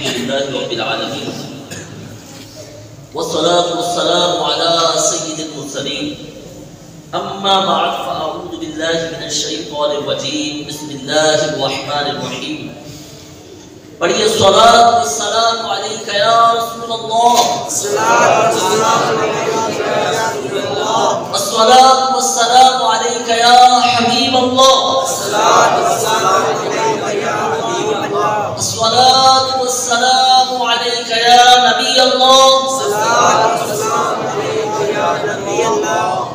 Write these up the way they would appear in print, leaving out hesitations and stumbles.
لله رب العالمين والصلاة والسلام على سيد المرسلين أما بعد فأعوذ بالله من الشيطان الرجيم بسم الله الرحمن الرحيم پڑھیے الصلاة والسلام عليك يا رسول الله الصلاة والسلام عليك يا حبيب الله الصلاة والسلام عليك يا نبي الله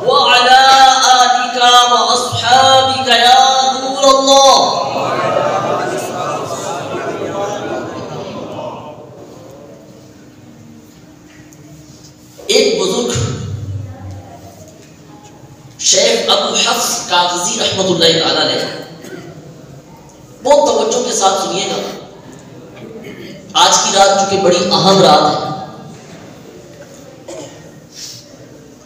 وعلى آلك وأصحابك يا نور الله. ایک بزرگ شیخ ابو حفص کاغذی رحمت اللہ تعالی علیہ، بہت توجہ کے ساتھ سنیے گا. آج کی رات چونکہ بڑی اہم رات ہے،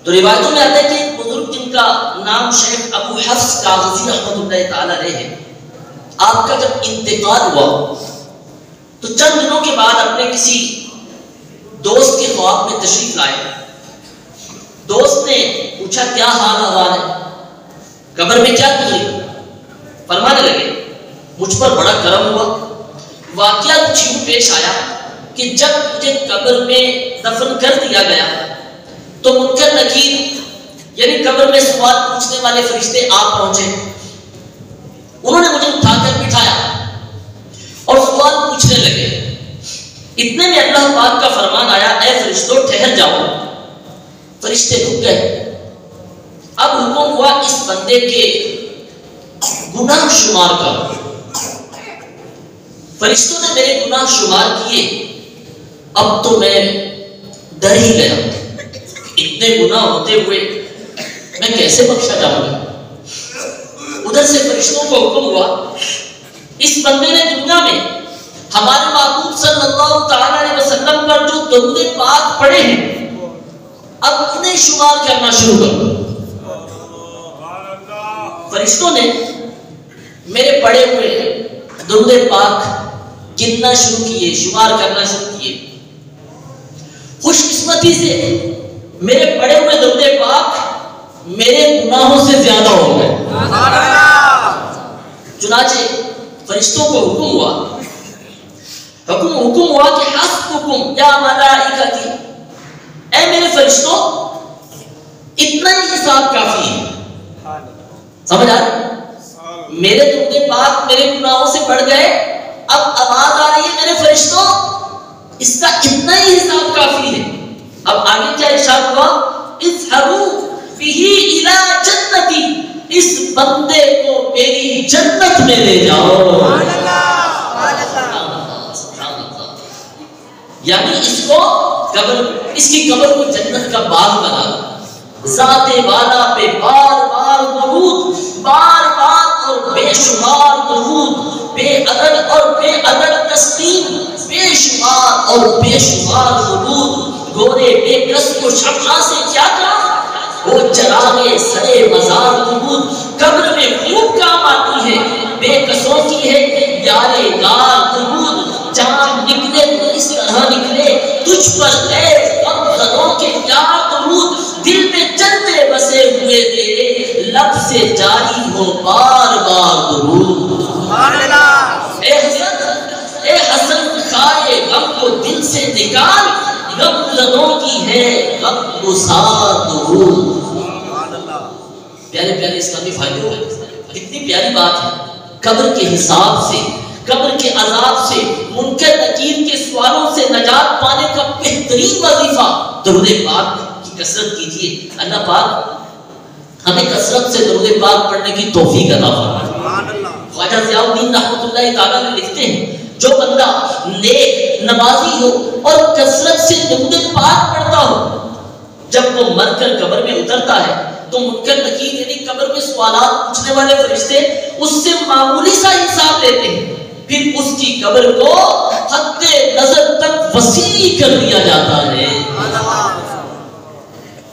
تو روایتوں میں آتا ہے کہ ایک بزرگ جن کا نام شیخ ابو حفص کاغذی رحمت اللہ تعالی علیہ ہے، آپ کا جب انتقال ہوا تو چند دنوں کے بعد اپنے کسی دوست کے خواب میں تشریف لائے. دوست نے پوچھا کیا حال احوال ہے، قبر میں کیا گزری؟ فرمانے لگے مجھ پر بڑا کرم ہوا. واقعہ کچھ یوں پیش آیا کہ جب مجھے قبر میں دفن کر دیا گیا تو منکر نکیر یعنی قبر میں سوال پوچھنے والے فرشتے آپ پہنچے. انہوں نے مجھے اٹھا کر بٹھایا اور سوال پوچھنے لگے. اتنے میں اللہ پاک کا فرمان آیا اے فرشتوں ٹھہر جاؤ. فرشتے رک گئے. اب حکم ہوا اس بندے کے گناہ شمار کرو. فرشتوں نے میرے گناہ شمار کیے. اب تو میں ڈر ہی گیا، اتنے گناہ ہوتے ہوئے میں کیسے بخشا جاؤں گا. ادھر سے فرشتوں کو حکم ہوا اس بندے نے دنیا میں ہمارے محبوب صلی اللہ تعالی علیہ وسلم پر جو درود پاک پڑھے ہیں اب انہیں شمار کرنا شروع کرو. فرشتوں نے میرے پڑھے ہوئے درود پاک گننا شروع کیے، شمار کرنا شروع کیے. خوش قسمتی سے میرے پڑھے ہوئے درود پاک میرے گناہوں سے زیادہ ہو گئے. چنانچہ فرشتوں کو حکم ہوا کہ حسبکم یا ملائکتی، اے میرے فرشتوں اتنا ہی حساب کافی ہے. سمجھ آ رہا؟ میرے درود پاک میرے گناہوں سے بڑھ گئے. اب آواز آ رہی ہے میرے فرشتوں اس کا اتنا ہی حساب کافی ہے. اب آگے کیا ارشاد ہوا؟ اذهبوا به الى جنتی، اس بندے کو میری جنت میں لے جاؤ. یعنی اس کی قبر کو جنت کا باغ بنا دو. ذات والا پہ بار بار درود، بار بار اور بے شمار درود، بے عدد اور بے عدد تسلیم، بے شمار اور بے شمار درود. گورے بے کس کو شمع سے کیا کام، وہ چراغے سرے مزار درود قبر میں خوب کام آتی ہے. بے کسوں کی ہے یارے گار درود، جان نکلے تو اس طرح نکلے تجھ پر اے غم زدوں کے یار درود. دل میں چلتے بسے ہوئے تیرے لب سے جاری ہو بار بار درود. اے حسن کھائے غم کو دل سے نکال، غم زدوں کی ہے غم گسار درود. پیارے پیارے اسلامی بھائیوں، کتنی پیاری بات ہے. قبر کے حساب سے، قبر کے عذاب سے، منکر نکیر کے سوالوں سے نجات پانے کا بہترین وظیفہ درود پاک کی کثرت کیجیے. اللہ پاک ہمیں کثرت سے درود پاک پڑھنے کی توفیق عطا فرمائے. خواجہ ضیاء الدین رحمۃ اللہ تعالی علیہ لکھتے ہیں جو بندہ نیک نمازی ہو اور کثرت سے درود پاک پڑھتا ہو، جب وہ مر کر قبر میں اترتا ہے تو منکر نکیر یعنی قبر میں سوالات پوچھنے والے فرشتے اس سے معمولی سا حساب لیتے ہیں، پھر اس کی قبر کو حد نظر تک وسیع کر دیا جاتا ہے.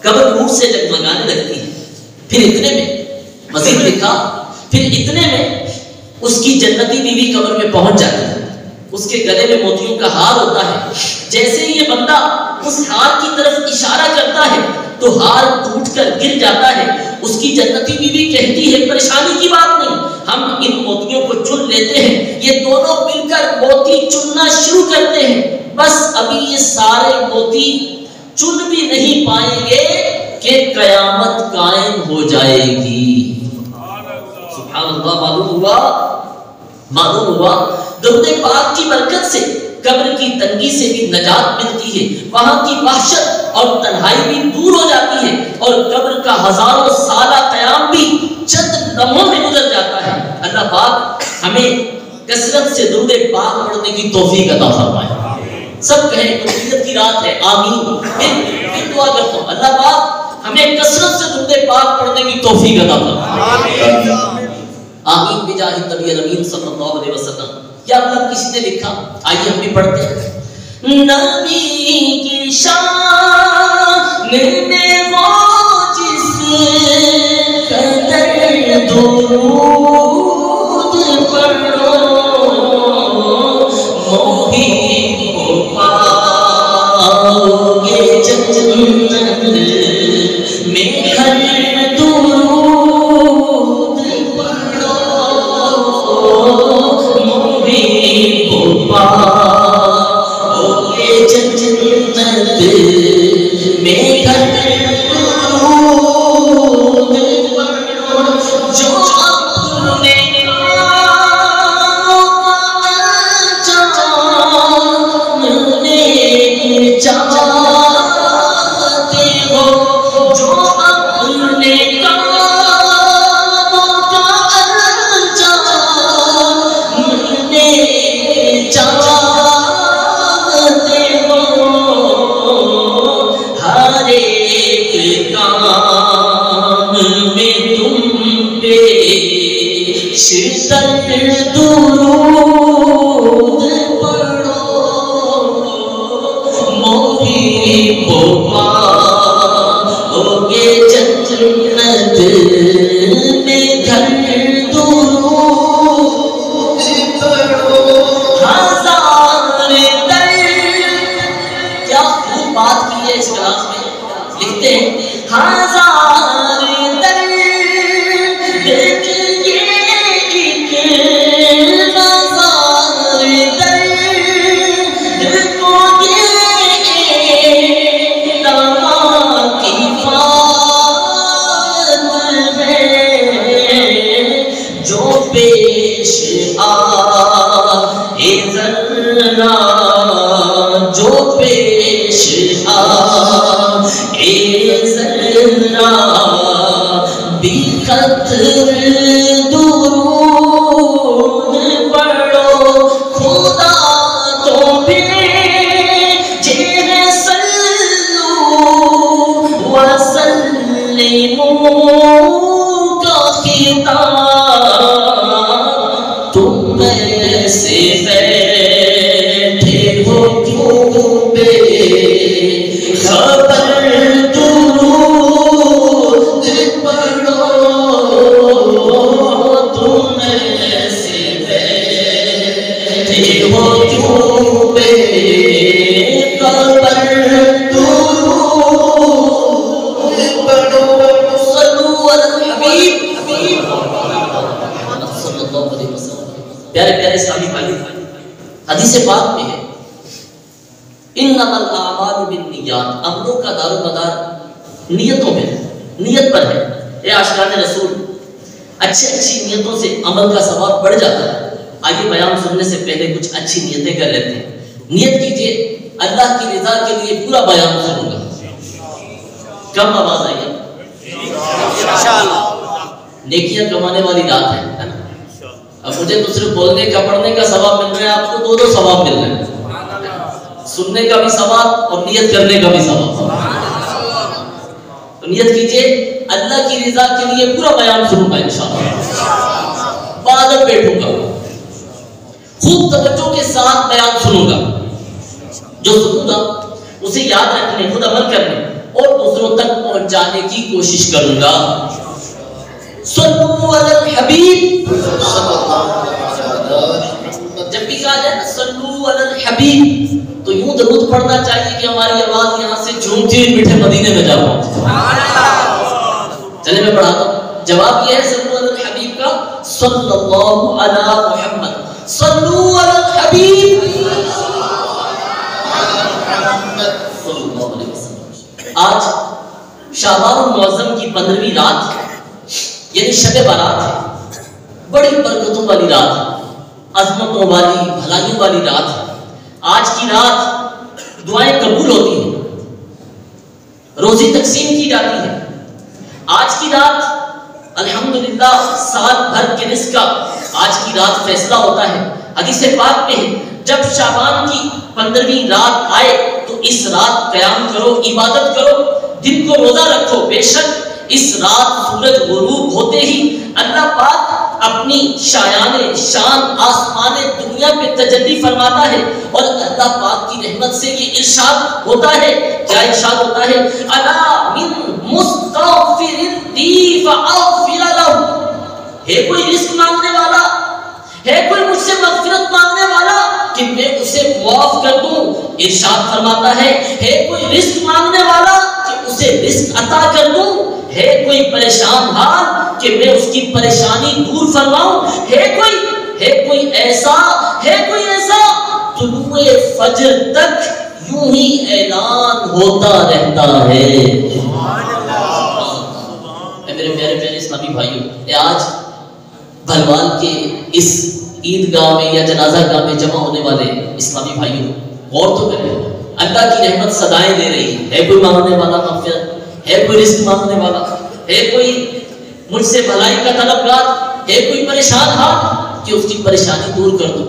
قبر نور سے جگمگانے لگتی ہے. پھر اتنے میں مزید لکھا، پھر اتنے میں اس کی جنتی بیوی قبر میں پہنچ جاتی ہے. اس کے گلے میں موتیوں کا ہار ہوتا ہے. جیسے ہی یہ بندہ اس ہار کی طرف اشارہ کرتا ہے تو ہار ٹوٹ کر گر جاتا ہے. اس کی جنتی بیوی کہتی ہے پریشانی کی بات نہیں, ہم ان موتیوں کو چن لیتے ہیں. یہ دونوں مل کر موتی چننا شروع کرتے ہیں. بس ابھی یہ سارے موتی چن بھی نہیں پائیں گے کہ قیامت قائم ہو جائے گی. سبحان اللہ. معلوم ہوا درود پاک کی برکت سے قبر کی تنگی سے بھی نجات ملتی ہے, وہاں کی وحشت اور تنہائی بھی دور ہو جاتی ہے, اور قبر کا ہزاروں سالہ قیام بھی چند لمحوں میں گزر جاتا ہے. اللہ پاک ہمیں کثرت سے درود پاک پڑھنے کی توفیق عطا فرمائے. سب کہیں قبولیت کی رات ہے, آمین. میں دعا کرتا ہوں اللہ پاک ہمیں کثرت سے درود پاک پڑھنے کی توفیق عطا فرمائے. آمین بجاہ النبی الامین صلی اللہ علیہ وسلم. کیا مطلب کسی نے لکھا, آئیے ہم بھی پڑھتے ہیں. نبی کی شان میں وہ جس قدر درود پڑھو موہی کو پاؤ گے جنت میں. ہر درود پڑھو موہی کو پاؤ گے جنت میں. ہر حدیث پاک میں ہے انما الاعمال بالنیات, عملوں کا دار و مدار نیتوں میں ہے, نیت پر ہے. اے عاشقان رسول, اچھی نیتوں سے عمل کا ثواب بڑھ جاتا ہے. آئیے بیان سننے سے پہلے کچھ اچھی نیتیں کر لیتے ہیں. نیت کیجئے اللہ کی رضا کے لیے پورا بیان سنوں گا. کم آواز آئیے انشاءاللہ. نیکیاں کمانے والی رات ہے نا. اب مجھے تو صرف بولنے کا پڑھنے کا ثواب مل رہا ہے, آپ کو دو ثواب مل رہے ہیں, سننے کا بھی ثواب اور نیت کرنے کا بھی ثواب. تو نیت کیجئے اللہ کی رضا کے لیے پورا بیان سنوں گا انشاءاللہ. بادل بیٹھوں گا, خوب توجہ کے ساتھ بیان سنوں گا. جو سنوں گا اسے یاد رکھنے, خود عمل کرنے اور دوسروں تک پہنچانے کی کوشش کروں گا. صلو علی الحبیب جب بھی کہا جائے نا صلو علی الحبیب تو یوں درود پڑھنا چاہیے کہ ہماری آواز یہاں سے جھومتی ہوئی میٹھے مدینے میں جا پہنچے. چلے میں پڑھاتا ہوں. جواب یہ ہے صلو علی الحبیب کا صلی اللہ علی محمد صلو علی الحبیب صلی اللہ علیہ وسلم. آج شعبان المعظم کی 15ویں رات یعنی شب برات ہے. بڑی برکتوں والی رات ہے, عظمتوں والی, بھلائیوں والی رات ہے. آج کی رات دعائیں قبول ہوتی ہیں, روزی تقسیم کی جاتی ہے. آج کی رات الحمدللہ سال بھر کے رزق کا آج کی رات فیصلہ ہوتا ہے. حدیث پاک میں ہے جب شعبان کی 15ویں رات آئے تو اس رات قیام کرو, عبادت کرو, دن کو روزہ رکھو. بے شک اس رات سورج غروب ہوتے ہی اللہ پاک اپنی شایان شان آسمان دنیا پہ تجلی فرماتا ہے اور اللہ پاک کی رحمت سے یہ ارشاد ہوتا ہے. کیا ارشاد ہوتا ہے؟ الا من مستغفر لی فاغفر له. ہے کوئی رزق مانگنے والا, ہے کوئی مجھ سے مغفرت مانگنے والا کہ میں اسے معاف کر دوں. ارشاد فرماتا ہے کوئی رزق مانگنے والا کہ اسے رزق عطا کر دوں. ہے کوئی پریشان حال کہ میں اس کی پریشانی دور فرماؤں. ہے کوئی ایسا طلوع فجر تک یوں ہی اعلان ہوتا رہتا ہے. میرے پیارے اسلامی بھائیوں, آج بھلوال کے اس عیدگاہ میں یا جنازہ گاہ میں جمع ہونے والے اسلامی بھائیوں غور تو کریں. اللہ کی رحمت صدائیں دے رہی ہے. کوئی مانگنے والا مغفرت, ہے کوئی رزق مانگنے والا, ہے کوئی مجھ سے بھلائی کا طلبگار, ہے کوئی پریشان ہاتھ کہ اس کی پریشانی دور کر دو.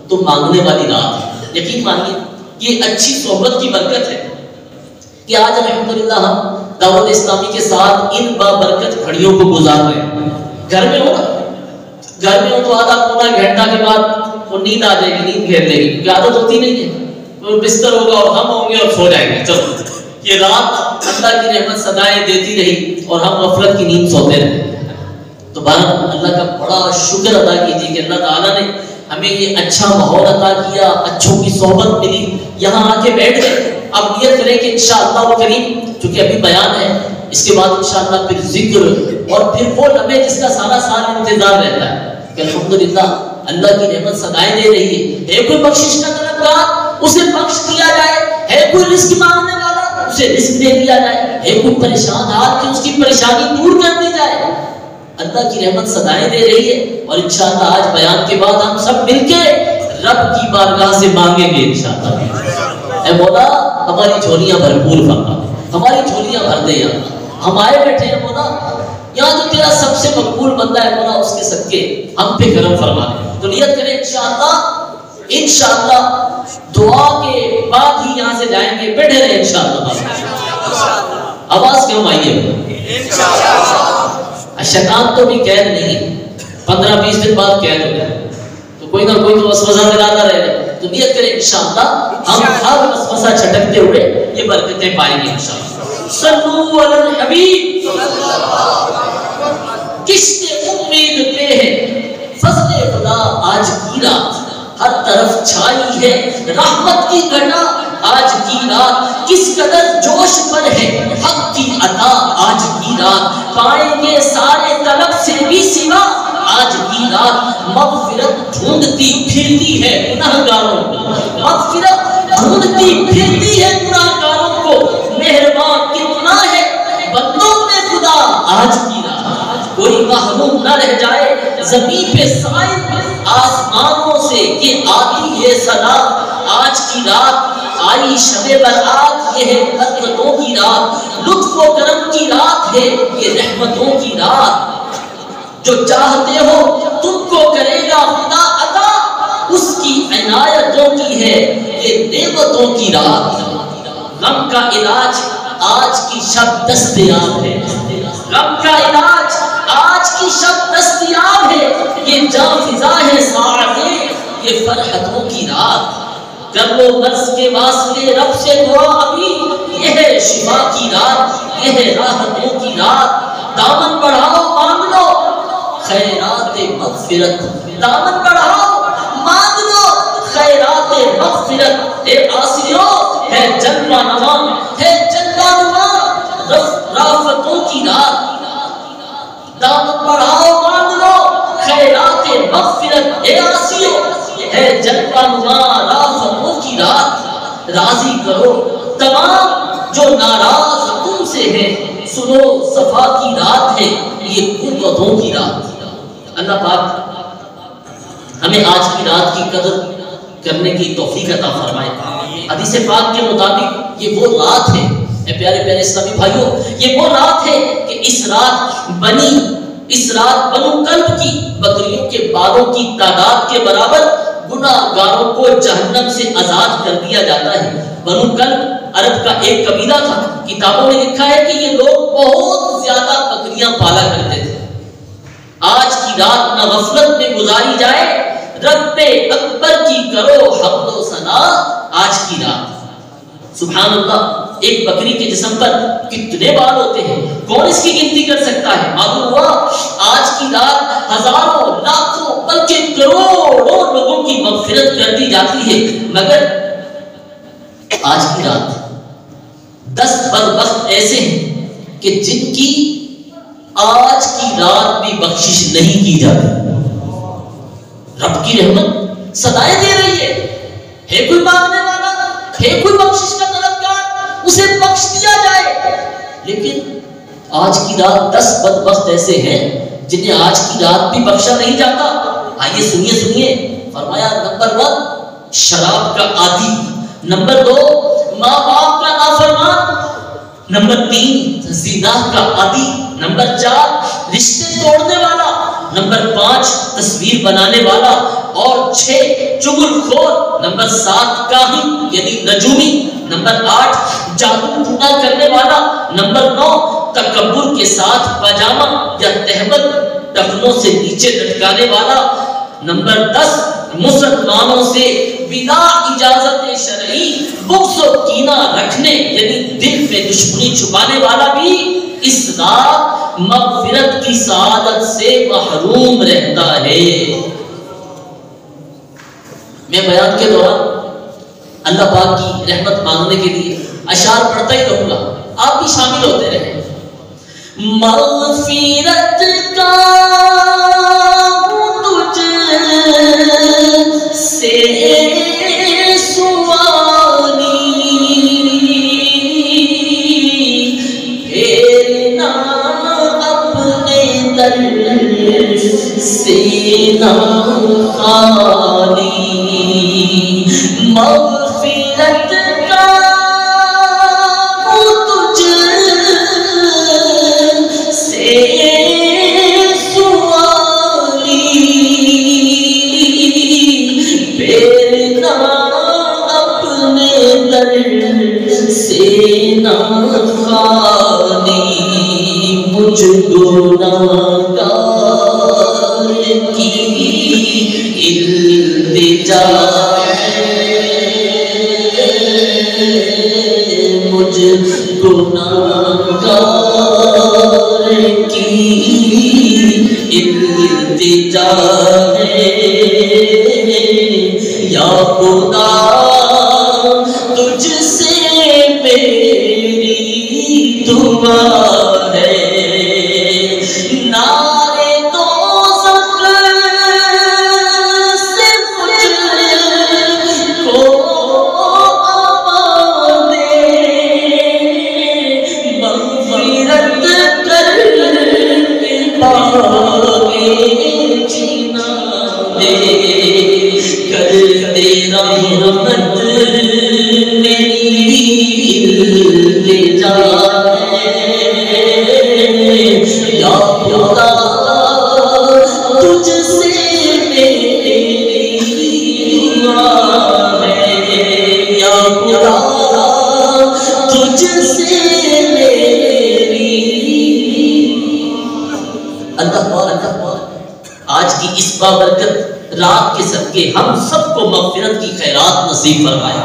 تو مانگنے والی رات ہے. یقین مانیے یہ اچھی صحبت کی برکت ہے کہ آج الحمدللہ ہم دعوت اسلامی کے ساتھ ان بابرکت گھڑیوں کو گزار رہے ہیں. گھر میں ہو تو آدھا پونا گھنٹہ کے بعد وہ نیند آ جائے گی, نیند گھیر لے گی, کیونکہ عادت ہوتی نہیں ہے. بستر ہوگا اور ہم ہوں گے اور سو جائیں گے. چلو یہ رات اللہ کی رحمت صدائیں دیتی رہی اور ہم غفلت کی نیند سوتے رہے. تو بہرحال اللہ کا بڑا شکر ادا کیجیے کہ اللہ تعالیٰ نے ہمیں یہ اچھا ماحول عطا کیا, اچھوں کی صحبت ملی, یہاں آ کے بیٹھ گئے. اب نیت کریں کہ انشاءاللہ کریم چونکہ ابھی بیان ہے, اس کے بعد انشاءاللہ پھر ذکر اور پھر وہ لمحے جس کا سارا سال انتظار رہتا ہے کہ الحمدللہ اللہ کی رحمت صدائیں دے رہی ہے. ہے کوئی بخشش کا طلبگار اسے بخش دیا جائے, ہے کوئی رزق مانگنے والا اسے رزق دے دیا جائے, ہے کوئی پریشان حال کہ اس کی پریشانی دور کر دی جائے. اللہ کی رحمت صدائیں دے رہی ہے اور انشاءاللہ آج بیان کے بعد ہم سب مل کے رب کی بارگاہ سے مانگیں گے انشاءاللہ. اے مولا ہماری جھولیاں بھرپور فرما, ہماری جھولیاں بھر دے. ہم آئے بیٹھے ہیں مولا, یہاں تو تیرا سب سے مقبول بندہ ہے مولا, اس کے صدقے ہم پہ کرم فرما دے. تو نیت کریں انشاءاللہ دعا کے بعد ہی یہاں سے جائیں گے. بیٹھے رہے انشاءاللہ. آواز کیوں آئی ہے؟ شیطان تو بھی قید نہیں, 15-20 دن بعد قید ہو گیا تو کوئی نہ کوئی تو وسوسہ دلاتا رہے گا. تو نیت کریں انشاءاللہ ہم ہر وسوسہ چھٹکتے ہوئے یہ برکتیں پائیں گے انشاءاللہ. صلو علی الحبیب. کشت امید پہ ہے فضل خدا آج کی رات, ہر طرف چھائی ہے رحمت کی گھٹا آج کی رات. کس قدر جوش پر ہے حق کی عطا آج کی رات. پائیں گے سارے طلب سے بھی سوا آج کی رات. مغفرت ڈھونڈتی پھرتی ہے گناہگاروں کو, مغفرت ڈھونڈتی پھرتی ہے گناہگاروں کو. مہربان کتنا ہے بندوں میں خدا آج کی رات. کوئی محروم نہ رہ جائے زمین پہ سائے آسمانوں سے یہ آتی ہے صدا آج کی رات. آئی شب برات یہ ہے برکتوں کی رات, لطف و کرم کی رات ہے یہ رحمتوں کی رات. جو چاہتے ہو تم کو کرے گا خدا عطا, اس کی عنایتوں کی ہے یہ نعمتوں کی رات. غم کا علاج آج کی شب دستیاب ہے, غم کا علاج آج کی شب دستیاب ہے. یہ جاں فضا ہے ساعتیں یہ فرحتوں کی رات. کر لو نفس کے واسطے رب سے دعا ابھی, یہ ہے شفا کی رات, یہ ہے راحتوں کی رات. دامن بڑھاؤ مانگ لو خیرات مغفرت, دامن بڑھاؤ مانگ لو مغفرت، اے آسیوں ہے جلوہ نما، ہے جلوہ نما رافتوں کی رات، دامن بڑھاؤ مانگ لو خیرات مغفرت، اے آسیوں ہے جلوہ نما رافتوں کی رات، راضی کرو تمام جو ناراض تم سے ہے، سنو صفا کی رات ہے یہ قوتوں کی رات۔ اللہ پاک ہمیں آج کی رات کی قدر کرنے کی توفیق عطا فرمائے۔ حدیث پاک کے مطابق یہ وہ رات ہے، اے پیارے پیارے اسلامی بھائیوں، یہ وہ رات ہے کہ اس رات بنو کلب کی بکریوں کے بالوں کی تعداد کے برابر گناہگاروں کو جہنم سے آزاد کر دیا جاتا ہے۔ بنو کلب عرب کا ایک قبیلہ تھا، کتابوں میں لکھا ہے کہ یہ لوگ بہت زیادہ بکریاں پالا کرتے تھے۔ آج کی رات نہ غفلت میں گزاری جائے، رب اکبر کی کرو حمد و ثنا آج کی رات۔ سبحان اللہ، ایک بکری کے جسم پر کتنے بال ہوتے ہیں، کون اس کی گنتی کر سکتا ہے؟ معلوم ہوا آج کی رات ہزاروں لاکھوں بلکہ کروڑوں لوگوں کی مغفرت کر دی جاتی ہے، مگر آج کی رات 10 بدبخت ایسے ہیں کہ جن کی آج کی رات بھی بخشش نہیں کی جاتی۔ رب کی رحمت صدائیں دے رہی ہے کوئی مانگنے والا، ہے کوئی بخشش کا طلبگار، اسے بخش دیا جائے، لیکن آج کی رات 10 بدبخت ایسے ہیں جنہیں آج کی رات بھی بخشا نہیں جاتا۔ آئیے سنیے، فرمایا نمبر 1 شراب کا عادی، نمبر 2 ماں باپ کا نافرمان، نمبر 3 زنا کا عادی، نمبر 4 رشتے توڑنے والا، نمبر 5 تصویر بنانے والا، اور 6 چغل خور، نمبر 7 کاہن یعنی نجومی، نمبر 8 جادو ٹونا کرنے والا، نمبر 9 تکبر کے ساتھ پاجامہ یا تہبند ٹخنوں سے نیچے لٹکانے والا، نمبر 10 مسلمانوں سے بلا اجازت شرعی بغض و کینہ رکھنے یعنی دل میں دشمنی چھپانے والا بھی اس رات مغفرت کی سعادت سے محروم رہتا ہے۔ میں بیان کے دوران اللہ پاک کی رحمت مانگنے کے لیے اشعار پڑھتا ہی رہوں گا، آپ بھی شامل ہوتے رہیں۔ مغفرت کا تجھ سے سینا خالی، مغفرت کا تجھ سے سوالی، پھیرنا اپنے در سے نہ خالی، مجھ گناہگار التجا مجھ گناہگار کی التجا ہے، یا خدا تجھ سے میری دعا ہے، برکت رات کے صدقے ہم سب کو مغفرت کی خیرات نصیب فرمائے،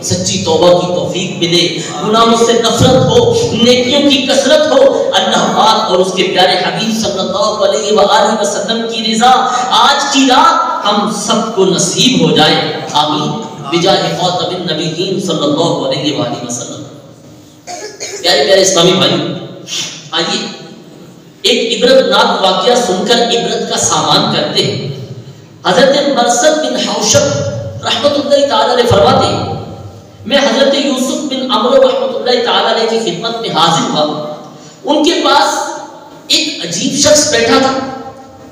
سچی توبہ کی توفیق ملے، گناہوں سے نفرت ہو، نیکیوں کی کثرت ہو، اللہ پاک اور اس کے پیارے حبیب صلی اللہ علیہ وآلہ وسلم کی رضا آج کی رات ہم سب کو نصیب ہو جائے، آمین۔ بجاہ خاتم النبیین صلی اللہ علیہ وآلہ وسلم۔ پیارے پیارے اسلامی بھائی، آئیے ایک عبرتناک واقعہ سن کر عبرت کا سامان کرتے ہیں۔ حضرت مرثد بن حوشب رحمۃ اللہ تعالی علیہ فرماتے ہیں، میں حضرت یوسف بن عمرو رحمۃ اللہ تعالی علیہ کی خدمت میں حاضر ہوا۔ ان کے پاس ایک عجیب شخص بیٹھا تھا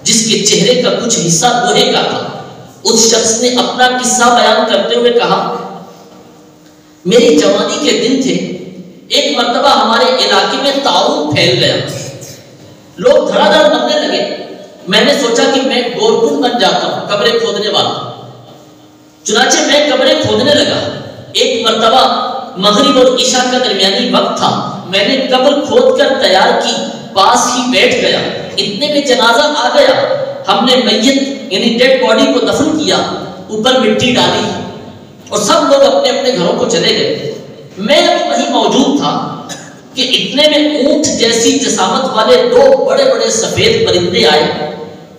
جس کے چہرے کا کچھ حصہ لوہے کا تھا۔ اس شخص نے اپنا قصہ بیان کرتے ہوئے کہا، میری جوانی کے دن تھے، ایک مرتبہ ہمارے علاقے میں طاعون پھیل گیا، لوگ دھڑا دھڑ مرنے لگے۔ میں نے سوچا کہ میں گورکن بن جاتا ہوں، قبریں کھودنے والا۔ چنانچہ میں قبریں کھودنے لگا۔ ایک مرتبہ مغرب اور عشاء کا درمیانی وقت تھا، میں نے قبر کھود کر تیار کی، پاس ہی بیٹھ گیا۔ اتنے میں جنازہ آ گیا، ہم نے میت یعنی ڈیڈ باڈی کو دفن کیا، اوپر مٹی ڈالی اور سب لوگ اپنے اپنے گھروں کو چلے گئے۔ میں ابھی وہیں موجود تھا کہ اتنے میں اونٹ جیسی جسامت والے دو بڑے بڑے سفید پرندے آئے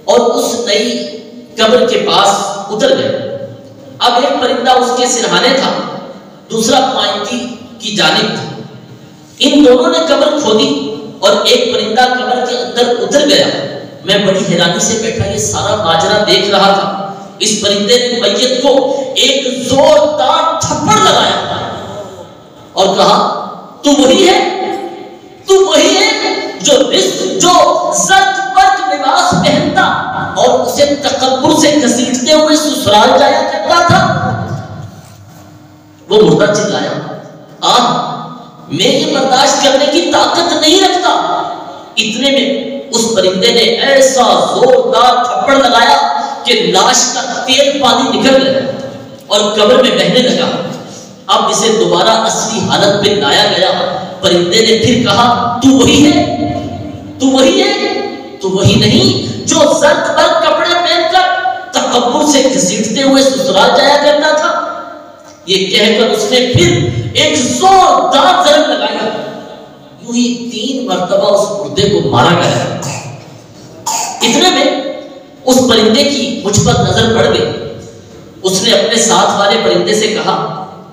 اور اس نئی قبر کے پاس اتر گئے۔ اب ایک پرندہ اس کے سرہانے تھا، دوسرا پائنتی کی جانب تھا۔ ان دونوں نے قبر کھودی اور ایک پرندہ قبر کے اندر اتر گیا۔ میں بڑی حیرانی سے بیٹھا یہ سارا ماجرا دیکھ رہا تھا۔ اس پرندے نے میت کو ایک زوردار تھپڑ لگایا اور کہا، تو وہی ہے، تو وہی ہے جو زرد برق لباس پہنتا اور اسے تکبر سے گھسیٹتے ہوئے سسرال جایا کرتا تھا۔ وہ مردہ چلایا، میں یہ برداشت کرنے کی طاقت نہیں رکھتا۔ اتنے میں اس پرندے نے ایسا زوردار تھپڑ لگایا کہ لاش کا تیل پانی نکل گیا اور قبر میں بہنے لگا۔ اب اسے دوبارہ اصلی حالت میں لایا گیا۔ پرندے نے پھر کہا، تو وہی ہے، تو وہی ہے، تو وہی نہیں جو زرد برق کپڑے پہن کر تکبر سے گھسیٹتے ہوئے سسرال جایا کرتا تھا۔ یہ کہہ کر اس نے پھر ایک زوردار ضرب لگایا، یوں ہی 3 مرتبہ اس مردے کو مارا گیا۔ اتنے میں اس پرندے کی مجھ پر نظر پڑ گئی۔ اس نے اپنے ساتھ والے پرندے سے کہا،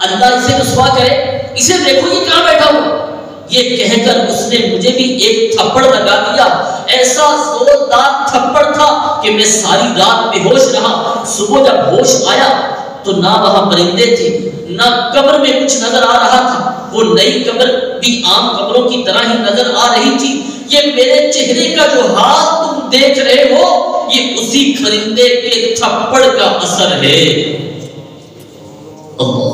اللہ اسے رسوا کرے، اسے دیکھو یہ کہاں بیٹھا ہوا۔ یہ کہہ کر اس نے مجھے بھی ایک تھپڑ لگا دیا۔ ایسا زوردار تھپڑ تھا کہ میں ساری رات بے ہوش رہا۔ صبح جب ہوش آیا تو نہ وہاں پرندے تھے، نہ قبر میں کچھ نظر آ رہا تھا۔ وہ نئی قبر بھی عام قبروں کی طرح ہی نظر آ رہی تھی۔ یہ میرے چہرے کا جو حال تم دیکھ رہے ہو، یہ اسی پرندے کے تھپڑ کا اثر ہے۔ اللہ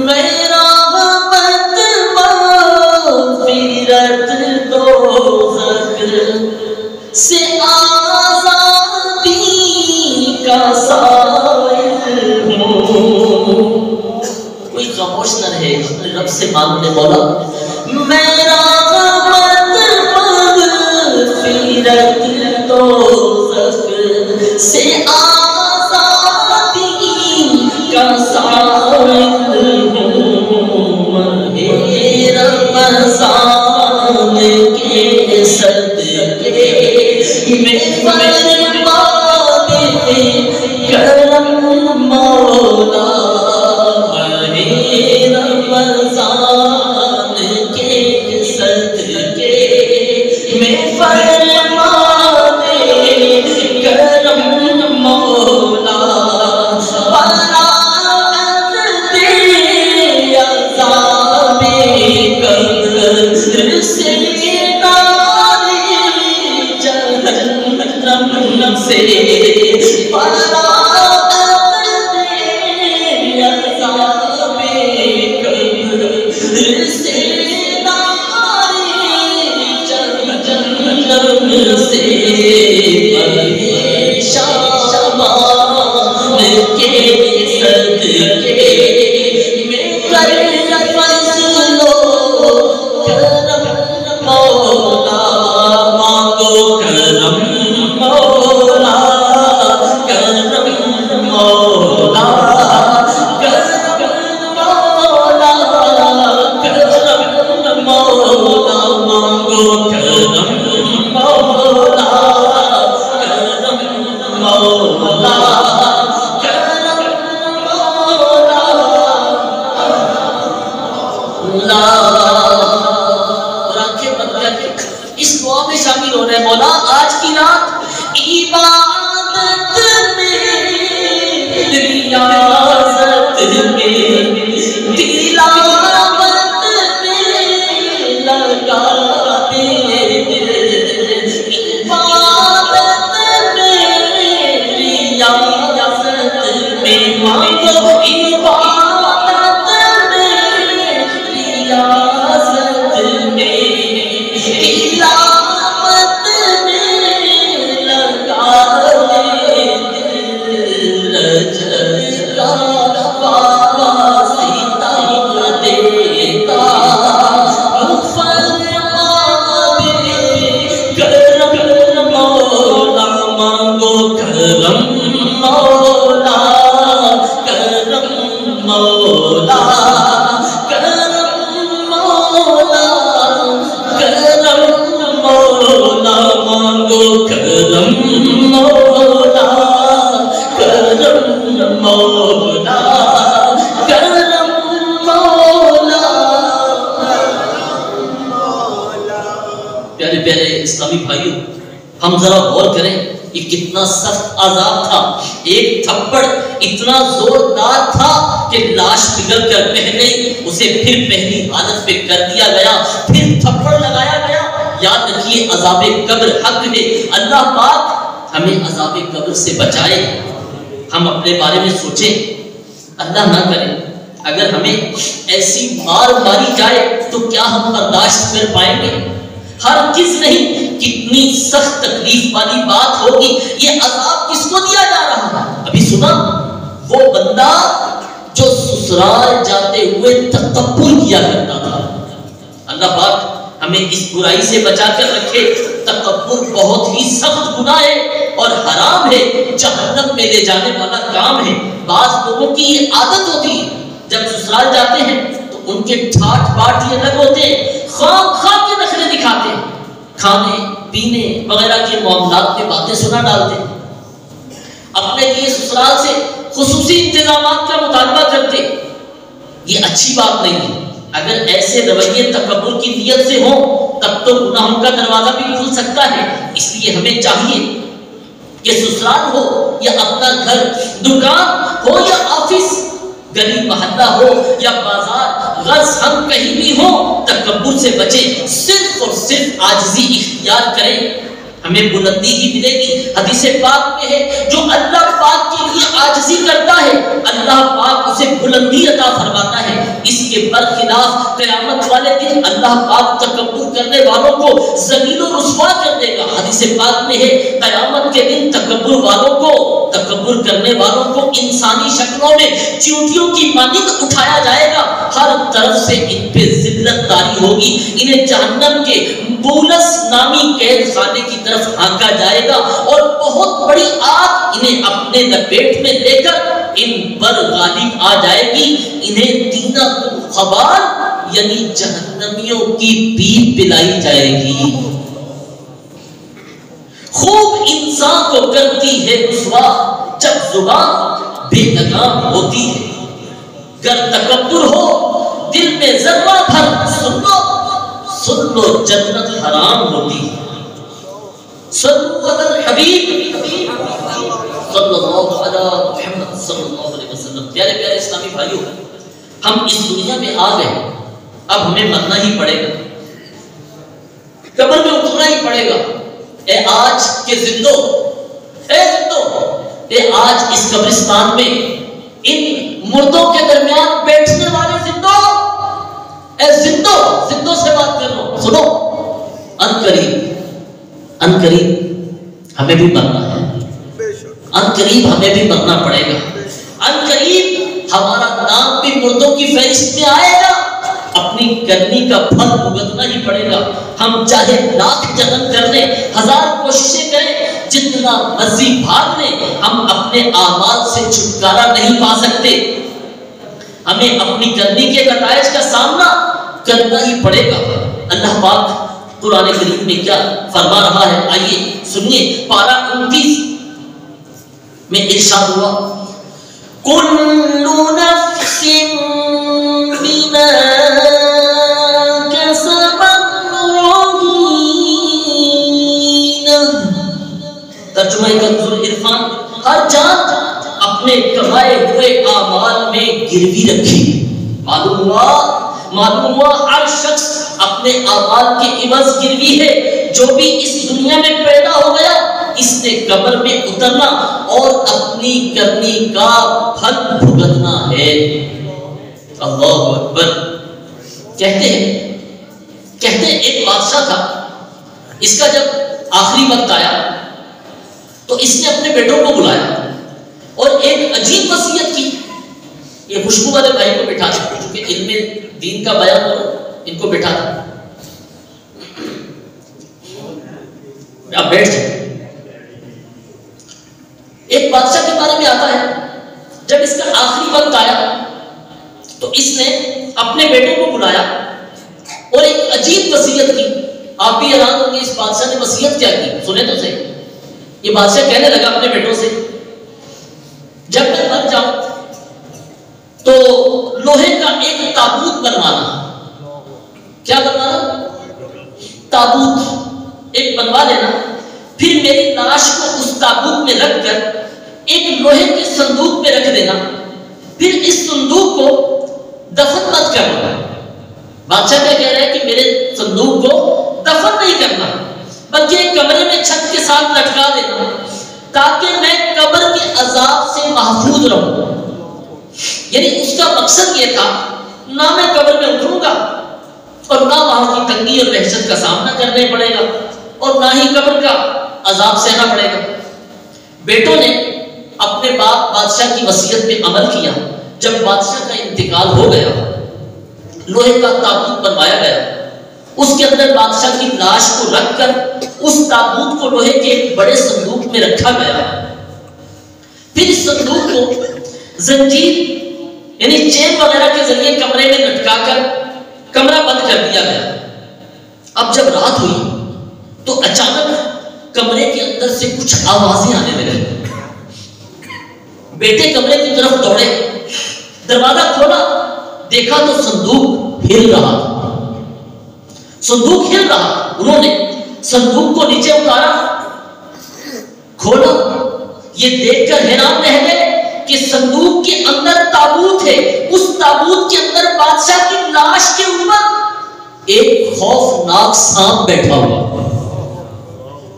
میرا مغفرت دوزخ سے آزادی کا سائل ہوں۔ کوئی خاموش نہ رہے، اپنے رب سے مانگنے مولا، میرا مغفرت دوزخ سے آزادی کا سائل رمضان کے صدقے میں فرما دے کرم مولا، رمضان کے صدقے میں فرما دے کرم مولا، برات مولا. اور آنکھیں بند کر کے اس دعا میں شامل ہو رہے. مولا آج کی رات عبادت میں ریاضت میں تلاوت میں لگا دے. عبادت میں ریاضت میں مانگو. عبادت میں ریاضت میں تلاوت میں لگا دے. رجب کا واسطہ دیتا فرما دے. کرم مولا مانگو کرم مولا. کرم مولا. کرم مولا. کرم مولا مانگو کرم مولا. کرم مولا. کرم مولا. پیارے پیارے اسلامی بھائیوں، ہم ذرا غور کریں یہ کتنا سخت عذاب تھا. ایک تھپڑ اتنا زوردار تھا کہ لاش پگھل کر بہ گئی. اسے پھر پہلی حالت پہ کر دیا گیا، پھر تھپڑ لگایا گیا. یاد رکھیے عذاب قبر حق ہے. اللہ پاک ہمیں عذاب قبر سے بچائے. ہم اپنے بارے میں سوچیں. اللہ نہ کرے اگر ہمیں ایسی مار ماری جائے تو کیا ہم برداشت کر پائیں گے؟ ہرگز نہیں. کتنی سخت تکلیف والی بات ہوگی. یہ عذاب کس کو دیا جا رہا ہے؟ ابھی سنا وہ بندہ جو سسرال جاتے ہوئے تکبر کیا کرتا تھا. اللہ پاک ہمیں اس برائی سے بچا کر رکھے. تکبر بہت ہی سخت گناہ ہے اور حرام ہے، جہنم میں لے جانے والا کام ہے. بعض لوگوں کی یہ عادت ہوتی ہے جب سسرال جاتے ہیں تو ان کے ٹھاٹ باٹ یہ الگ ہوتے ہیں، خام خام کے نخرے دکھاتے ہیں، کھانے پینے وغیرہ کے معاملات میں باتیں سنا ڈالتے ہیں، اپنے لیے سسرال سے خصوصی انتظامات کا مطالبہ کرتے. یہ اچھی بات نہیں ہے. اگر ایسے رویے تکبر کی نیت سے ہوں تب تو گناہوں کا دروازہ بھی کھل سکتا ہے. اس لیے ہمیں چاہیے کہ سسرال ہو یا اپنا گھر، دکان ہو یا آفس، گلی محلہ ہو یا بازار، غرض ہم کہیں بھی ہو تکبر سے بچیں. صرف اور صرف عاجزی اختیار کریں، ہمیں بلندی ہی ملے گی. حدیث پاک میں ہے جو اللہ پاک کے لیے عاجزی کرتا ہے اللہ پاک اسے بلندی عطا فرماتا ہے. اس کے برخلاف قیامت والے دن اللہ پاک تکبر کرنے والوں کو ذلیل و رسوا کر دے گا. حدیث پاک میں ہے قیامت کے دن تکبر کرنے والوں کو انسانی شکلوں میں چیونٹیوں کی مانند اٹھایا جائے گا. ہر طرف سے ان پہ ذلت طاری ہوگی. انہیں جہنم کے بولس نامی قید خانے کی طرف ہانکا جائے گا اور بہت بڑی آگ انہیں اپنے لپیٹ میں لے کر ان پر غالب آ جائے گی. انہیں دینہ خبال یعنی جہنمیوں کی پیپ پلائی جائے گی. خوب انسان کو کرتی ہے رسوا جب زبان بے لگام ہوتی ہے. گر تکبر ہو دل میں ذرہ بھر سن لو جنت حرام ہوتی ہے. صلو علی الحبیب صلی اللہ علی محمد صلی اللہ علیہ وسلم. پیارے پیارے اسلامی بھائیوں، ہم اس دنیا میں آ گئے، اب ہمیں مرنا ہی پڑے گا، قبر میں اترنا ہی پڑے گا. اے آج کے زندوں، اے آج اس قبرستان میں ان مردوں کے درمیان بیٹھنے والے زندوں، اے زندوں سے بات کر رہا ہوں، سنو. ان قریب ہمیں بھی مرنا ہے، ان قریب ہمیں بھی مرنا پڑے گا. ان قریب ہمارا نام بھی مردوں کی فہرست میں آئے گا. اپنی کرنی کا پھل بھگتنا ہی پڑے گا. ہم چاہے لاکھ جتن کر لیں، 1000 کوششیں کریں، جتنا مرضی بھاگ لیں، ہم اپنے اعمال سے چھٹکارا نہیں پا سکتے. ہمیں اپنی کرنی کے نتائج کا سامنا کرنا ہی پڑے گا. اللہ پاک قرآن کریم میں کیا فرما رہا ہے آئیے سنیے. پارہ 29 میں ارشاد ہوا کل نفس بما گروی رکھی. معلوم ہوا ہر شخص اپنے اعمال کے عوض گروی ہے. جو بھی اس دنیا میں پیدا ہو گیا اس نے قبر میں اترنا اور اپنی کرنی کا پھل بھگتنا ہے. اللہ اکبر. کہتے ہیں ایک بادشاہ تھا, اس کا جب آخری وقت آیا تو اس نے اپنے بیٹوں کو بلایا اور ایک عجیب وصیت کی. یہ خوشبو والے بھائی کو بٹھا دیا, کیونکہ علم دین کا بیان ہو ان کو بٹھا دیا. آپ بیٹھ جائیں. ایک بادشاہ کے بارے میں آتا ہے جب اس کا آخری وقت آیا تو اس نے اپنے بیٹوں کو بلایا اور ایک عجیب وصیت کی. آپ بھی حیران ہوں گے اس بادشاہ نے وصیت کیا کی, سنیں تو صحیح. یہ بادشاہ کہنے لگا اپنے بیٹوں سے, جب میں مر جاؤں تو لوہے کا ایک تابوت بنوانا. کیا بنوانا؟ تابوت ایک بنوا لینا. پھر میری لاش کو اس تابوت میں رکھ کر ایک لوہے کے صندوق میں رکھ دینا. پھر اس صندوق کو دفن مت کرنا. بادشاہ کیا کہہ رہا ہے کہ میرے صندوق کو دفن نہیں کرنا بلکہ ایک کمرے میں چھت کے ساتھ لٹکا دینا تاکہ میں قبر کے عذاب سے محفوظ رہوں. یعنی اس کا مقصد یہ تھا, نہ میں قبر میں اتروں گا اور نہ وہاں کی تنگی اور وحشت کا سامنا کرنا پڑے گا اور نہ ہی قبر کا عذاب سہنا پڑے گا. بیٹوں نے اپنے باپ بادشاہ کی وصیت پہ عمل کیا. جب بادشاہ کا انتقال ہو گیا لوہے کا تابوت بنوایا گیا. اس کے اندر بادشاہ کی لاش کو رکھ کر اس تابوت کو لوہے کے ایک بڑے صندوق میں رکھا گیا. پھر اس صندوق کو زنجیر یعنی چین وغیرہ کے ذریعے کمرے میں لٹکا کر کمرہ بند کر دیا گیا. اب جب رات ہوئی تو اچانک کمرے کے اندر سے کچھ آوازیں آنے لگی. بیٹے کمرے کی طرف دوڑے, دروازہ کھولا, دیکھا تو صندوق ہل رہا تھا. صندوق ہل رہا. انہوں نے صندوق کو نیچے اتارا, کھولا. یہ دیکھ کر حیران رہ گئے کہ صندوق کے اندر تابوت ہے. اس تابوت کے اندر بادشاہ کی لاش کے اوپر ایک خوفناک سانپ بیٹھا ہوا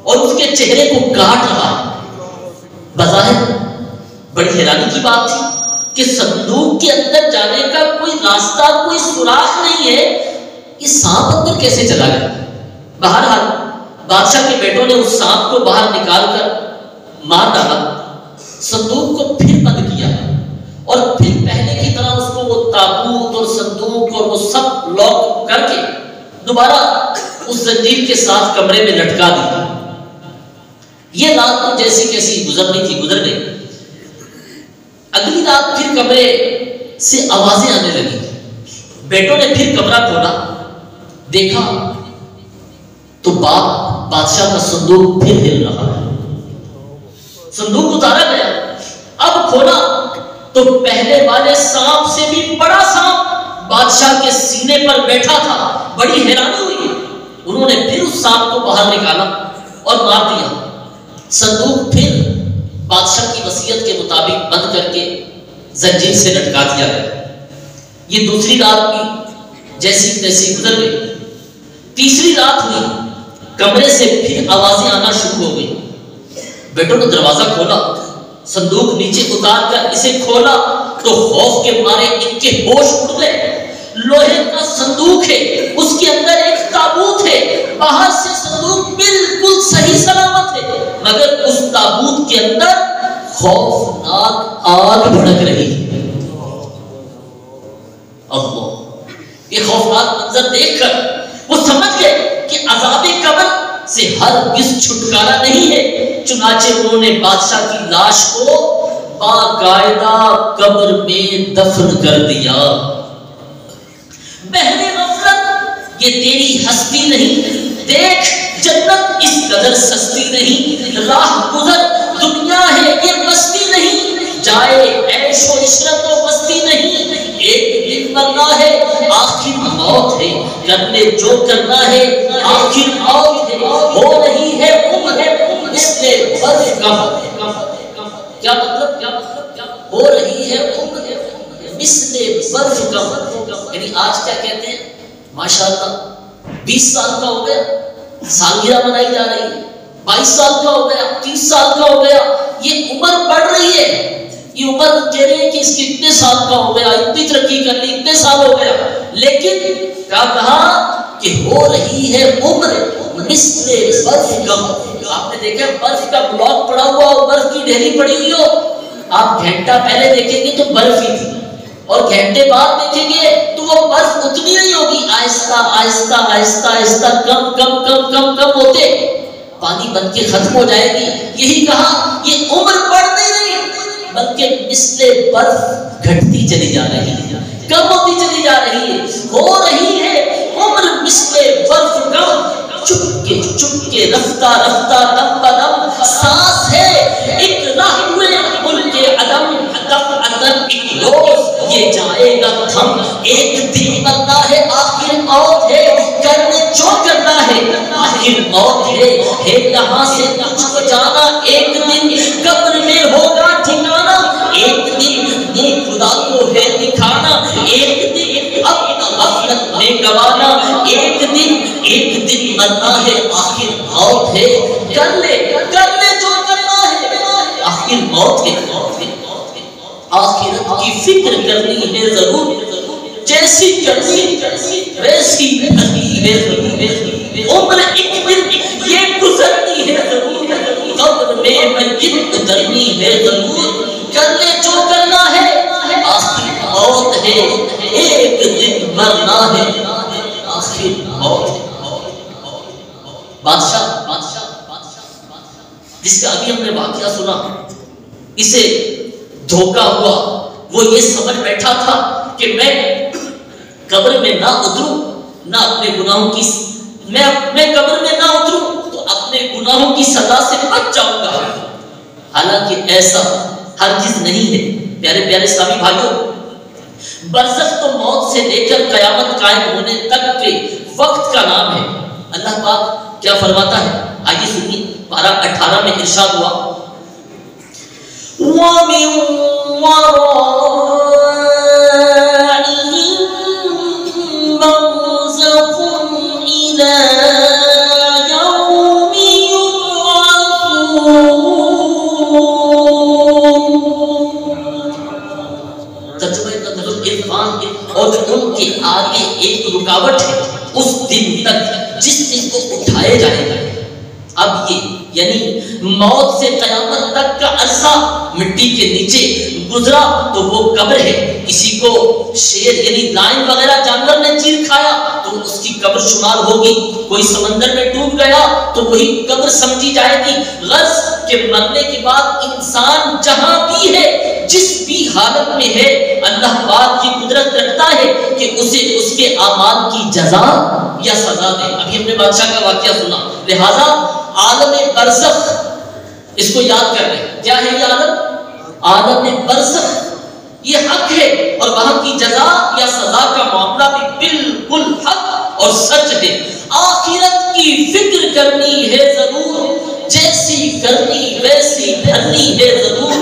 اور اس کے چہرے کو کاٹ رہا. بظاہر بڑی حیرانی کی بات تھی کہ صندوق کے اندر جانے کا کوئی راستہ, کوئی سوراخ نہیں ہے. یہ سانپ اندر کیسے چلا گیا؟ بہرحال بادشاہ کے بیٹوں نے اس سانپ کو باہر نکال کر مار ڈالا, صندوق کو پھر بند کیا اور پھر پہلے کی طرح اس کو وہ تابوت اور صندوق اور وہ سب لاک کر کے دوبارہ اس زنجیر کے ساتھ کمرے میں لٹکا دیا. یہ رات تو جیسی کیسی گزرنی تھی گزر گئی. اگلی رات پھر کمرے سے آوازیں آنے لگی. بیٹوں نے پھر کمرہ کھولا, دیکھا تو بادشاہ کا صندوق پھر ہل رہا ہے. صندوق اتارا گیا. اب کھولا تو پہلے والے سانپ سے بھی بڑا سانپ بادشاہ کے سینے پر بیٹھا تھا. بڑی حیرانی ہوئی. انہوں نے پھر اس سانپ کو باہر نکالا اور مار دیا. صندوق پھر بادشاہ کی وصیت کے مطابق بند کر کے زنجیر سے لٹکا دیا گیا. یہ دوسری رات بھی جیسی تیسی گزر گئی. تیسری رات ہوئی, کمرے سے پھر آوازیں آنا شروع ہو گئی. بیٹوں نے دروازہ کھولا, صندوق نیچے اتار کر اسے کھولا تو خوف کے مارے ان کے ہوش اڑ گئے. لوہے کا صندوق ہے, اس کے اندر ایک تابوت ہے, باہر سے صندوق بالکل صحیح سلامت ہے, مگر اس تابوت کے اندر خوفناک آگ بھڑک رہی ہے. اللہ, یہ خوفناک منظر دیکھ کر وہ سمجھ گئے کہ عذاب قبر سے ہرگز چھٹکارا نہیں ہے. چنانچہ انہوں نے بادشاہ کی لاش کو باقاعدہ قبر میں دفن کر دیا. بہرے غفلت, یہ تیری ہستی نہیں, دیکھ جنت اس قدر سستی نہیں. راہ گزر دنیا ہے یہ بستی نہیں, جائے عیش و عشرت و مستی نہیں. ایک دن مرنا ہے آخر موت ہے, کرنے جو کرنا ہے آخر موت ہے. ہو رہی ہے عمر اس نے بس کیا مطلب, کیا ہو رہی ہے عمر مثل برف کم، یعنی آج کیا کہتے ہیں ماشاءاللہ 20 سال کا ہو گیا سالگرہ منائی جا رہی ہے، 22 سال کا ہو گیا، 30 سال کا ہو گیا، یہ عمر بڑھ رہی ہے، یہ عمر کہہ رہے ہیں کہ اس کے اتنے سال کا ہو گیا، اتنی ترقی کر لی، اتنے سال ہو گیا، لیکن کیا کہا کہ ہو رہی ہے عمر مثل برف کم۔ آپ نے دیکھا برف کا بلاک پڑا ہوا ہو، برف کی ڈھیری پڑی ہوئی ہو، آپ گھنٹہ پہلے دیکھیں گے تو برف ہی تھی، اور گھنٹے بعد دیکھیں گے تو وہ برف اتنی نہیں ہوگی، آہستہ آہستہ آہستہ آہستہ کم کم کم کم کم ہوتے پانی بن کے ختم ہو جائے گی۔ یہی کہا یہ عمر بڑھتی نہیں بلکہ مثل برف گھٹتی چلی جا رہی ہے، کم ہوتی چلی جا رہی ہے، ہو رہی ہے عمر مثل برف کم، چپ کے رفتہ رفتہ دم بدم، سانس ہے ایک راہ ہوئے ملک عدم، دفعتاً ایک روز یہ جائے گا تھم، ایک دن مرنا ہے آخر موت ہے، کرنے جو کرنا ہے آخر موت ہے یہاں سے کچھ کو جانا، ایک دن قبر میں ہوگا ٹھکانا، ایک دن خدا کو ہے دکھانا، ایک دن اپنا غفلت میں گوانا، ایک دن مرنا ہے آخر موت ہے، کر لے جو کرنا ہے آخر موت ہے، آخرت کی فکر کرنی ہے ضرور، جیسی کرنی ویسی کرنی ہے ضرور، عمر ایک دن یہ گزرنی ہے ضرور، قبر میں میت اترنی ہے ضرور، کر لے جو کرنا ہے آخر موت ہے، ایک دن مرنا ہے آخر موت ہے۔ بادشاہ جس کا ابھی ہم نے واقعہ سنا، اسے دھوکا ہوا، وہ یہ سمجھ بیٹھا تھا کہ میں قبر میں نہ اتروں، نہ اپنے گناہوں کی میں قبر میں نہ اتروں تو اپنے گناہوں کی سزا سے بچ جاؤں گا، حالانکہ ایسا ہرگز نہیں ہے۔ پیارے پیارے اسلامی بھائیوں، برزخ تو موت سے لے کر قیامت قائم ہونے تک کے وقت کا نام ہے۔ اللہ پاک کیا فرماتا ہے، آئیے سنیے، پارہ 18 میں ارشاد ہوا، وَمِن وَرَائِهِم بَرْزَخٌ إِلَى يَوْمِ يُبْعَثُونَ۔ ترجمہ عرفان اور ان کے آگے ایک رکاوٹ ہے اس دن تک جس دن کو اٹھائے جائے گا۔ اب یہ یعنی موت سے قیامت تک کا عرصہ مٹی کے نیچے گزرا تو وہ قبر ہے، کسی کو شیر یعنی لائن وغیرہ جانور نے چیر کھایا تو اس کی قبر شمار ہوگی، کوئی سمندر میں ڈوب گیا تو وہی قبر سمجھی جائے گی۔ غرض کہ مرنے کے بعد انسان جہاں بھی ہے، جس بھی حالت میں ہے، اللہ پاک کی قدرت رکھتا ہے کہ اسے اس کے اعمال کی جزا یا سزا دے۔ ابھی ہم نے بادشاہ کا واقعہ سنا، لہذا عالم برزخ اس کو یاد کر لیں، کیا ہے یہ عالم برزخ، یہ حق ہے اور وہاں کی جزا یا سزا کا معاملہ بھی بالکل حق اور سچ ہے۔ آخرت کی فکر کرنی ہے ضرور، جیسی کرنی ویسی بھرنی ہے ضرور،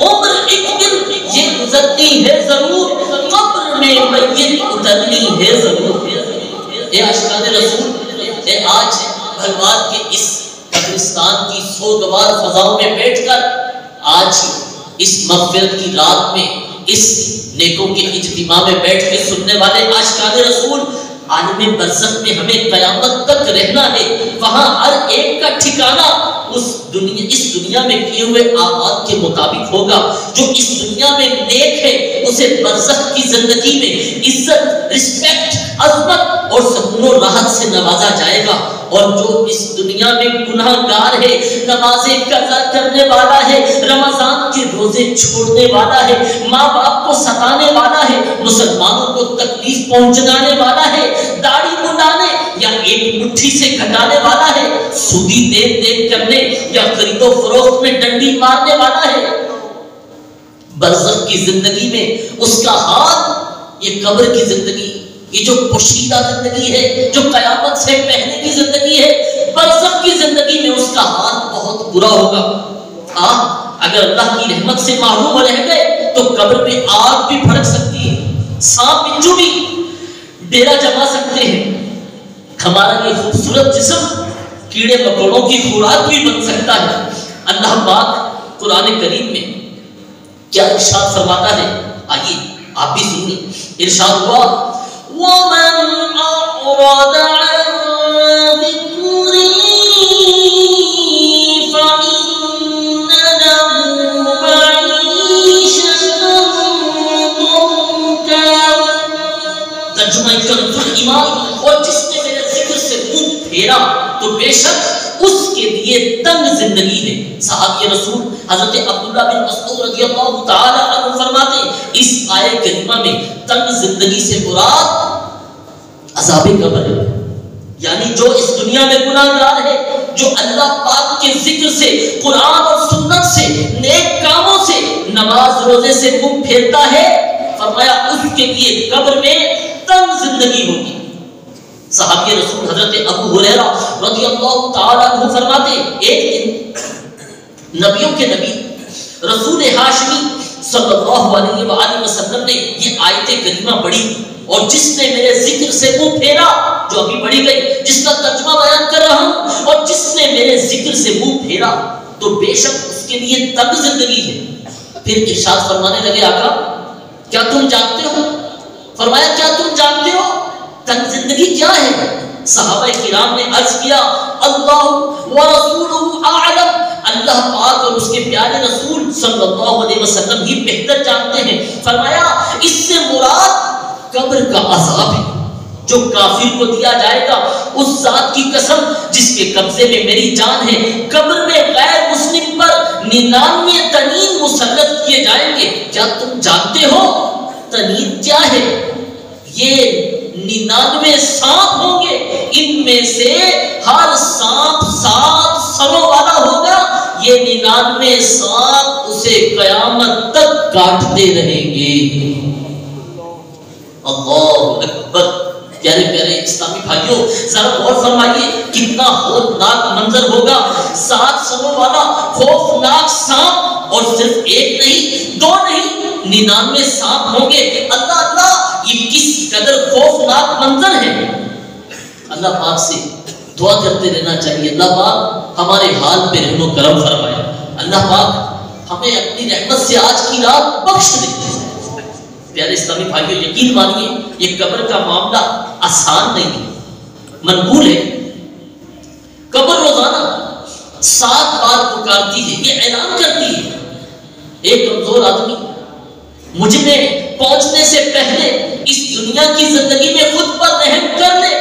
عمر ایک دن یہ گزرتی ہے ضرور، قبر میں میت اترنی ہے ضرور۔ اے عاشقان رسول، اے آج بھلوان کے اس قبرستان کی سوگوار فضاؤں میں بیٹھ کر، آج اس مغفرت کی رات میں، اس نیکوں کے اجتماع میں بیٹھ کے سننے والے عاشقان رسول، عالم برزخ میں ہمیں قیامت تک رہنا ہے، وہاں ہر ایک کا ٹھکانہ اس دنیا میں کیے ہوئے اعمال کے مطابق ہوگا۔ جو اس دنیا میں نیک ہے اسے برزخ کی زندگی میں عزت، رسپیکٹ، عظمت اور سکون و راحت سے نوازا جائے گا، اور جو اس دنیا میں گناہ گار ہے، نمازیں قضا کرنے والا ہے، رمضان کے روزے چھوڑنے والا ہے، ماں باپ کو ستانے والا ہے، مسلمانوں کو تکلیف پہنچانے والا ہے، داڑھی منڈانے یا ایک مٹھی سے کٹانے والا ہے، سودی دین دین کرنے یا خرید و فروخت میں ڈنڈی مارنے والا ہے، برزخ کی زندگی میں اس کا حال، یہ قبر کی زندگی، یہ جو پوشیدہ زندگی ہے، جو قیامت سے پہلے کی زندگی ہے، برزخ کی زندگی میں اس کا حال بہت برا ہوگا۔ اگر اللہ کی رحمت سے محروم رہ گئے تو قبر میں آگ بھی بھڑک سکتی ہے، سانپ بچھو بھی ڈیرا جما سکتے ہیں، ہمارا یہ خوبصورت جسم کیڑے مکوڑوں کی خوراک بھی بن سکتا ہے۔ اللہ پاک قرآن کریم میں کیا ارشاد فرماتا ہے، آئیے آپ بھی سنیے۔ ارشاد ہوا وَمَنْ أَعْرَضَ عَنْ ذِكْرِي فَإِنَّ لَهُ مَعِيشَةً ضَنكًا۔ ترجمہ کنز الایمان، اور جس نے میرے ذکر سے منہ پھیرا تو بے شک اس کے لیے تنگ زندگی ہے۔ صحابی رسول حضرت عبداللہ بن مسعود رضی اللہ تعالی عنہ فرماتے ہیں اس آیت کریمہ میں تنگ زندگی سے مراد عذاب قبر ہے، یعنی جو اس دنیا میں گناہگار ہے، جو اللہ پاک کے ذکر سے، قرآن اور سنت سے، نیک کاموں سے، نماز روزے سے منہ پھیرتا ہے، فرمایا اس کے لیے قبر میں تنگ زندگی ہوگی۔ صحابی رسول حضرت ابو ہریرہ رضی اللہ تعالی عنہ فرماتے ایک دن نبیوں کے نبی رسول ہاشمی صلی اللہ علیہ وآلہ وسلم نے یہ آیت کریمہ پڑھی، اور جس نے میرے ذکر سے منہ پھیرا، جو ابھی پڑھی گئی، جس کا ترجمہ بیان کر رہا ہوں، اور جس نے میرے ذکر سے منہ پھیرا تو بے شک اس کے لیے تنگ زندگی ہے۔ پھر ارشاد فرمانے لگے آقا کیا تم جانتے ہو؟ فرمایا کیا تم جانتے ہو تنگ زندگی کیا ہے؟ صحابہ کرام نے عرض کیا اللہ ورسولہ اعلم، اللہ پاک اور اس کے پیارے رسول صلی اللہ علیہ وسلم ہی بہتر جانتے ہیں۔ فرمایا اس سے مراد قبر کا عذاب ہے جو کافر کو دیا جائے گا۔ اس ذات کی قسم جس کے قبضے میں میری جان ہے، قبر میں غیر مسلم پر 99 تنین مسلط کیے جائیں گے۔ کیا تم جانتے ہو تنین کیا ہے؟ یہ 99 سانپ ہوں گے، ان میں سے ہر سانپ 7 سروں والا ہوگا۔ یہ 99 سانپ اسے قیامت تک کاٹتے رہیں گے۔ اللہ اکبر۔ پیارے پیارے اسلامی بھائیوں ذرا غور فرمائیے کتنا ہولناک منظر ہوگا۔ 7 سروں والا خوفناک سانپ، اور صرف ایک نہیں، 2 نہیں، 99 سانپ ہوں گے۔ اللہ اللہ، یہ کس قدر خوفناک منظر ہے۔ اللہ پاک سے دعا کرتے رہنا چاہیے، اللہ پاک ہمارے حال پہ رحم و کرم فرمائے، اللہ پاک ہمیں اپنی رحمت سے آج کی رات بخش دے۔ پیارے اسلامی بھائیوں یقین مانیے یہ قبر کا معاملہ آسان نہیں، منقول ہے۔ قبر روزانہ 7 بار پکارتی ہے، یہ اعلان کرتی ہے ایک کمزور آدمی مجھ میں پہنچنے سے پہلے اس دنیا کی زندگی میں خود پر رحم کر لے،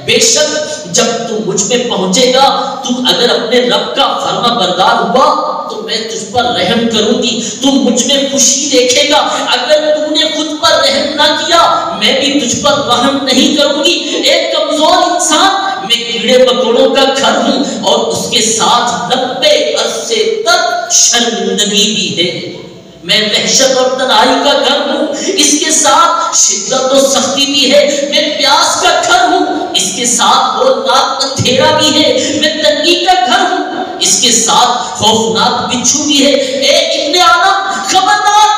بے شک جب تو مجھ میں پہنچے گا، تو اگر اپنے رب کا فرما بردار ہوا تو میں تجھ پر رحم کروں گی، تو مجھ میں خوشی دیکھے گا، اگر تو نے خود پر رحم نہ کیا میں بھی تجھ پر رحم نہیں کروں گی۔ ایک کمزور انسان، میں کیڑے مکوڑوں کا گھر ہوں، اور اس کے ساتھ 90 عرصے تک شرمندگی بھی ہے۔ میں وحشت اور تنہائی کا گھر ہوں، اس کے ساتھ شدت و سختی بھی ہے۔ میں پیاس کا گھر ہوں، اس کے ساتھ ہولناک اندھیرا بھی ہے۔ میں تنگی کا گھر ہوں، اس کے ساتھ خوفناک بچھو بھی ہے۔ اے ابن آدم خبردار،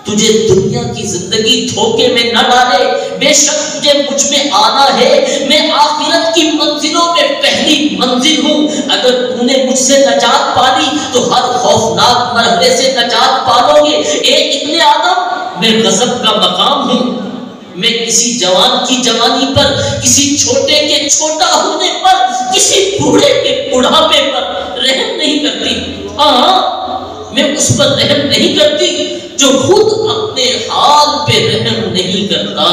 تجھے دنیا کی زندگی دھوکے میں نہ ڈالے، بے شک تجھے مجھ میں آنا ہے، میں آخرت کی منزلوں میں پہلی منزل ہوں۔ اگر تو نے مجھ سے نجات پالی تو ہر خوفناک مرحلے سے نجات پالو گے۔ اے ابن آدم، میں غضب کا مقام ہوں، میں کسی جوان کی جوانی پر، کسی چھوٹے کے چھوٹا ہونے پر، کسی بوڑھے کے بڑھاپے پر رحم نہیں کرتی۔ ہاں، میں اس پر رحم نہیں کرتی جو خود اپنے حال پہ رحم نہیں کرتا۔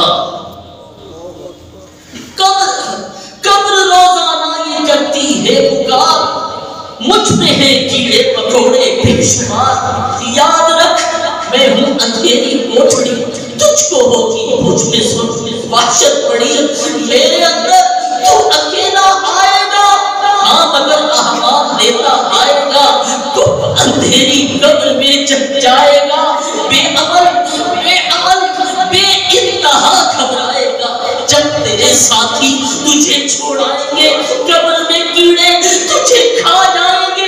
قبر روزانہ یہ کرتی ہے پکار، مجھ میں ہے کیڑے مکوڑے بے شمار۔ یاد رکھ میں ہوں اندھیری کوٹڑی، تجھ کو ہوگی مجھ میں سن وحشت پڑی۔ میرے اندر تو اکیلا آئے گا، ہاں مگر احمد لیتا آئے گا، تو اندھیری قبر میں چل جائے گا، بے عمل بے انتہا گھبرائے گا۔ جب تیرے ساتھی تجھے چھوڑائیں گے، قبر میں کیڑے تجھے کھا جائیں گے،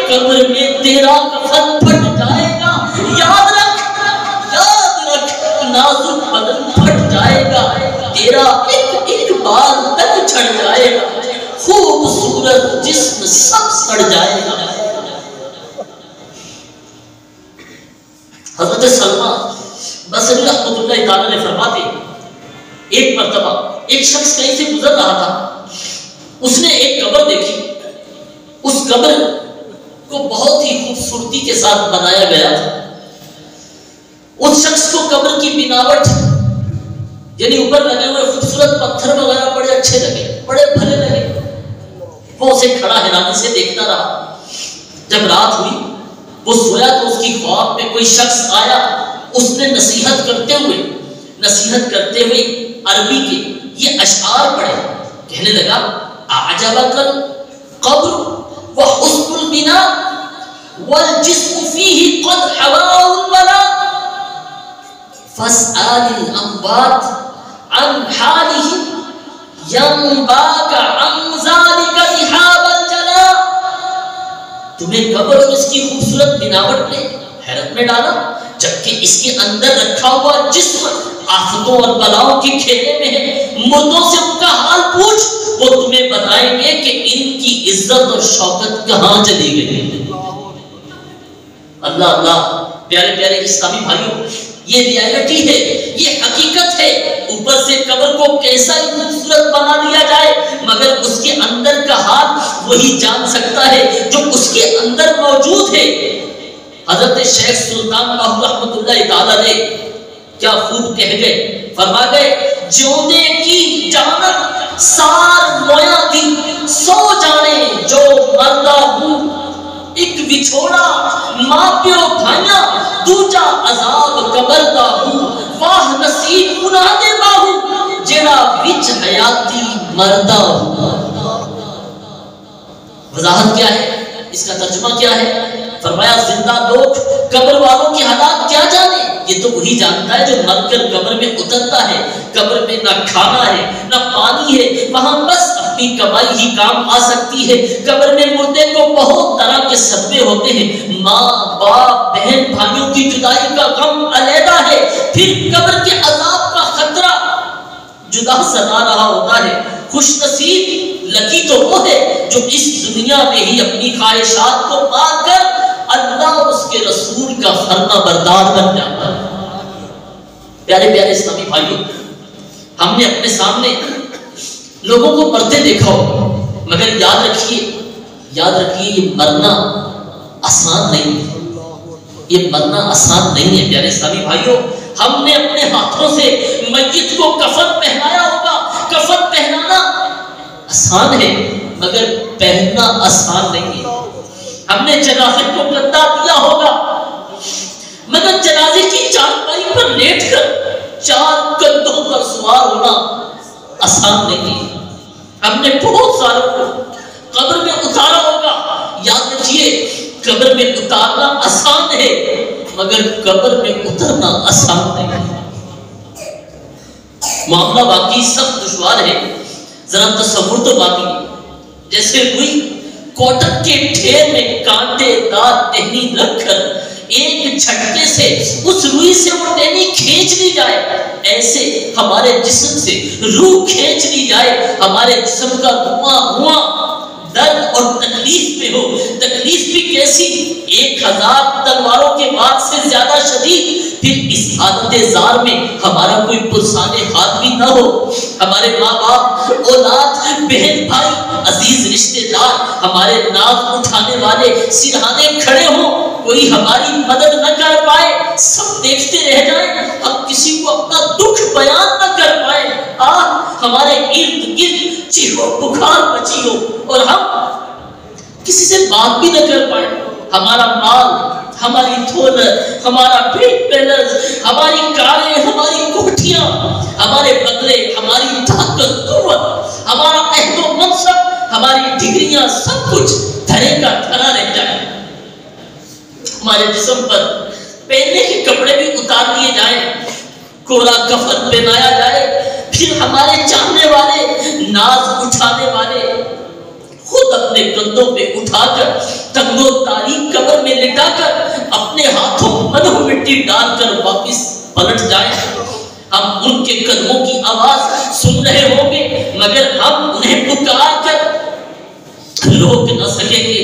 قبر میں تیرا کفن پھٹ جائے گا۔ یاد رکھ نہ نازک بدن پھٹ جائے گا، تیرا ایک ایک بال تک جھڑ جائے گا، خوبصورت جسم سب سڑ جائے گا۔ حضرت سلمہ بصری رحمۃ اللہ تعالی نے فرماتے ایک مرتبہ ایک شخص کہیں سے گزر رہا تھا، اس نے ایک قبر دیکھی، اس قبر کو بہت ہی خوبصورتی کے ساتھ بنایا گیا تھا۔ اس شخص کو قبر کی بناوٹ یعنی اوپر لگے ہوئے خوبصورت پتھر وغیرہ بڑے اچھے لگے، بڑے بھلے لگے، وہ اسے کھڑا حیرانی سے دیکھتا رہا۔ جب رات ہوئی وہ سویا تو اس کی خواب میں کوئی شخص آیا، اس نے نصیحت کرتے ہوئے عربی کے یہ اشعار پڑھے، کہنے لگا اعجبک القبر وحسن البناء والجسم فيه قد حواه البلاء فاسأل الأموات عن حالهم ينباك عن ذلك رحاب الجلاء۔ تمہیں قبر اور اس کی خوبصورت بناوٹ نے حیرت میں ڈالا، جبکہ اس کے اندر رکھا ہوا جسم آفتوں اور بلاؤں کے کھیلے میں ہے۔ مردوں سے ان کا حال پوچھ، وہ تمہیں بتائیں گے کہ ان کی عزت اور شوکت کہاں چلی گئی۔ اللہ اللہ، پیارے پیارے اسلامی بھائیوں، یہ ریالٹی ہے، یہ حقیقت ہے۔ اوپر سے قبر کو کیسا ہی خوبصورت بنا دیا جائے، مگر اس کے اندر کا حال وہی جان سکتا ہے جو اس کے اندر موجود ہے۔ حضرت شیخ سلطان باہو رحمۃ اللہ تعالی نے کیا خوب کہہ گئے، فرما گئے جیونے کی جانت سار مویا دی، سو جانے جو مردہ ہوں، ایک وچھوڑا ماں پیو بھائیاں، دوجا عذاب قبر دا ہوں، واہ نصیب انہاں دے باہو جیڑا وچ حیاتی مردہ ہوں۔ وضاحت کیا ہے، اس کا ترجمہ کیا ہے؟ فرمایا زندہ لوگ قبر والوں کی حالات کیا جانے، یہ تو وہی جانتا ہے جو مر کر قبر میں اترتا ہے۔ قبر میں نہ کھانا ہے نہ پانی ہے، وہاں بس اپنی کمائی ہی کام آ سکتی ہے۔ قبر میں مردے کو بہت طرح کے صدمے ہوتے ہیں، ماں باپ بہن بھائیوں کی جدائی کا غم علیحدہ ہے، پھر قبر کے عذاب کا خطرہ جدا ستا رہا ہوتا ہے۔ خوش نصیب لکی تو وہ ہے جو اس دنیا میں ہی اپنی خواہشات کو پا کر اللہ اور اس کے رسول کا فرما بردار بن جاتا ہے۔ پیارے پیارے اسلامی بھائیوں، ہم نے اپنے سامنے لوگوں کو مرتے دیکھا ہو، مگر یاد رکھیے یہ مرنا آسان نہیں ہے، یہ مرنا آسان نہیں ہے۔ پیارے اسلامی بھائیوں، ہم نے اپنے ہاتھوں سے میت کو کفن پہنایا ہوگا۔ کفن پہنانا آسان ہے مگر پہننا آسان نہیں ہے۔ ہم نے جنازے کو گدا دیا ہوگا مگر جنازے کی چارپائی پر لیٹ کر 4 کندھوں پر سوار ہونا آسان نہیں ہے۔ ہم نے بہت ساروں کو قبر میں اتارا ہوگا، یاد رکھیے قبر میں اتارنا آسان ہے مگر قبر میں اترنا آسان نہیں ہے۔ معاملہ واقعی سخت دشوار ہے، ذرا تصور تو باقی جیسے روئی کوٹن کے ڈھیر میں کانٹے دار ٹہنی رکھ کر ایک جھٹکے سے اس روئی سے وہ ٹہنی کھینچ لی جائے، ایسے ہمارے جسم سے روح کھینچ لی جائے، ہمارے جسم کا دھواں درد اور تکلیف میں ہو، تکلیف بھی کیسی 1000 تلواروں کے بعد سے زیادہ شدید، پھر اس حالت زار میں ہمارا کوئی پرسان ہاتھ بھی نہ ہو، ہمارے ماں باپ، اولاد، بہن بھائی، عزیز رشتہ دار، ہمارے ناز اٹھانے والے سرہانے کھڑے ہوں، کوئی ہماری مدد نہ کر پائے، سب دیکھتے رہ جائیں، ہم کسی کو اپنا دکھ بیان نہ کر پائے، ہمارے ارد گرد چیخو پکار مچی ہو اور ہم کسی سے بات بھی نہ کر پائے، ہمارا مال، ہماری دولت، ہمارا بینک بیلنس، ہماری کاریں، ہماری کوٹھیاں، ہمارے بنگلے، ہماری طاقت قوت، ہمارا عہد و منصب، ہماری ڈگریاں، سب کچھ دھرے کا دھرا رہ جائے، ہمارے جسم پر پہننے کے کپڑے بھی اتار دیے جائیں، کوڑا کفن پہنایا جائے، پھر ہمارے چاہنے والے، ناز اٹھانے والے خود اپنے کندھوں پہ اٹھا کر تنگ و تاریک قبر میں لٹا کر اپنے ہاتھوں مدح مٹی ڈال کر واپس پلٹ جائیں، ہم ان کے قدموں کی آواز سن رہے ہوں گے مگر ہم انہیں پکار کر روک نہ سکیں گے۔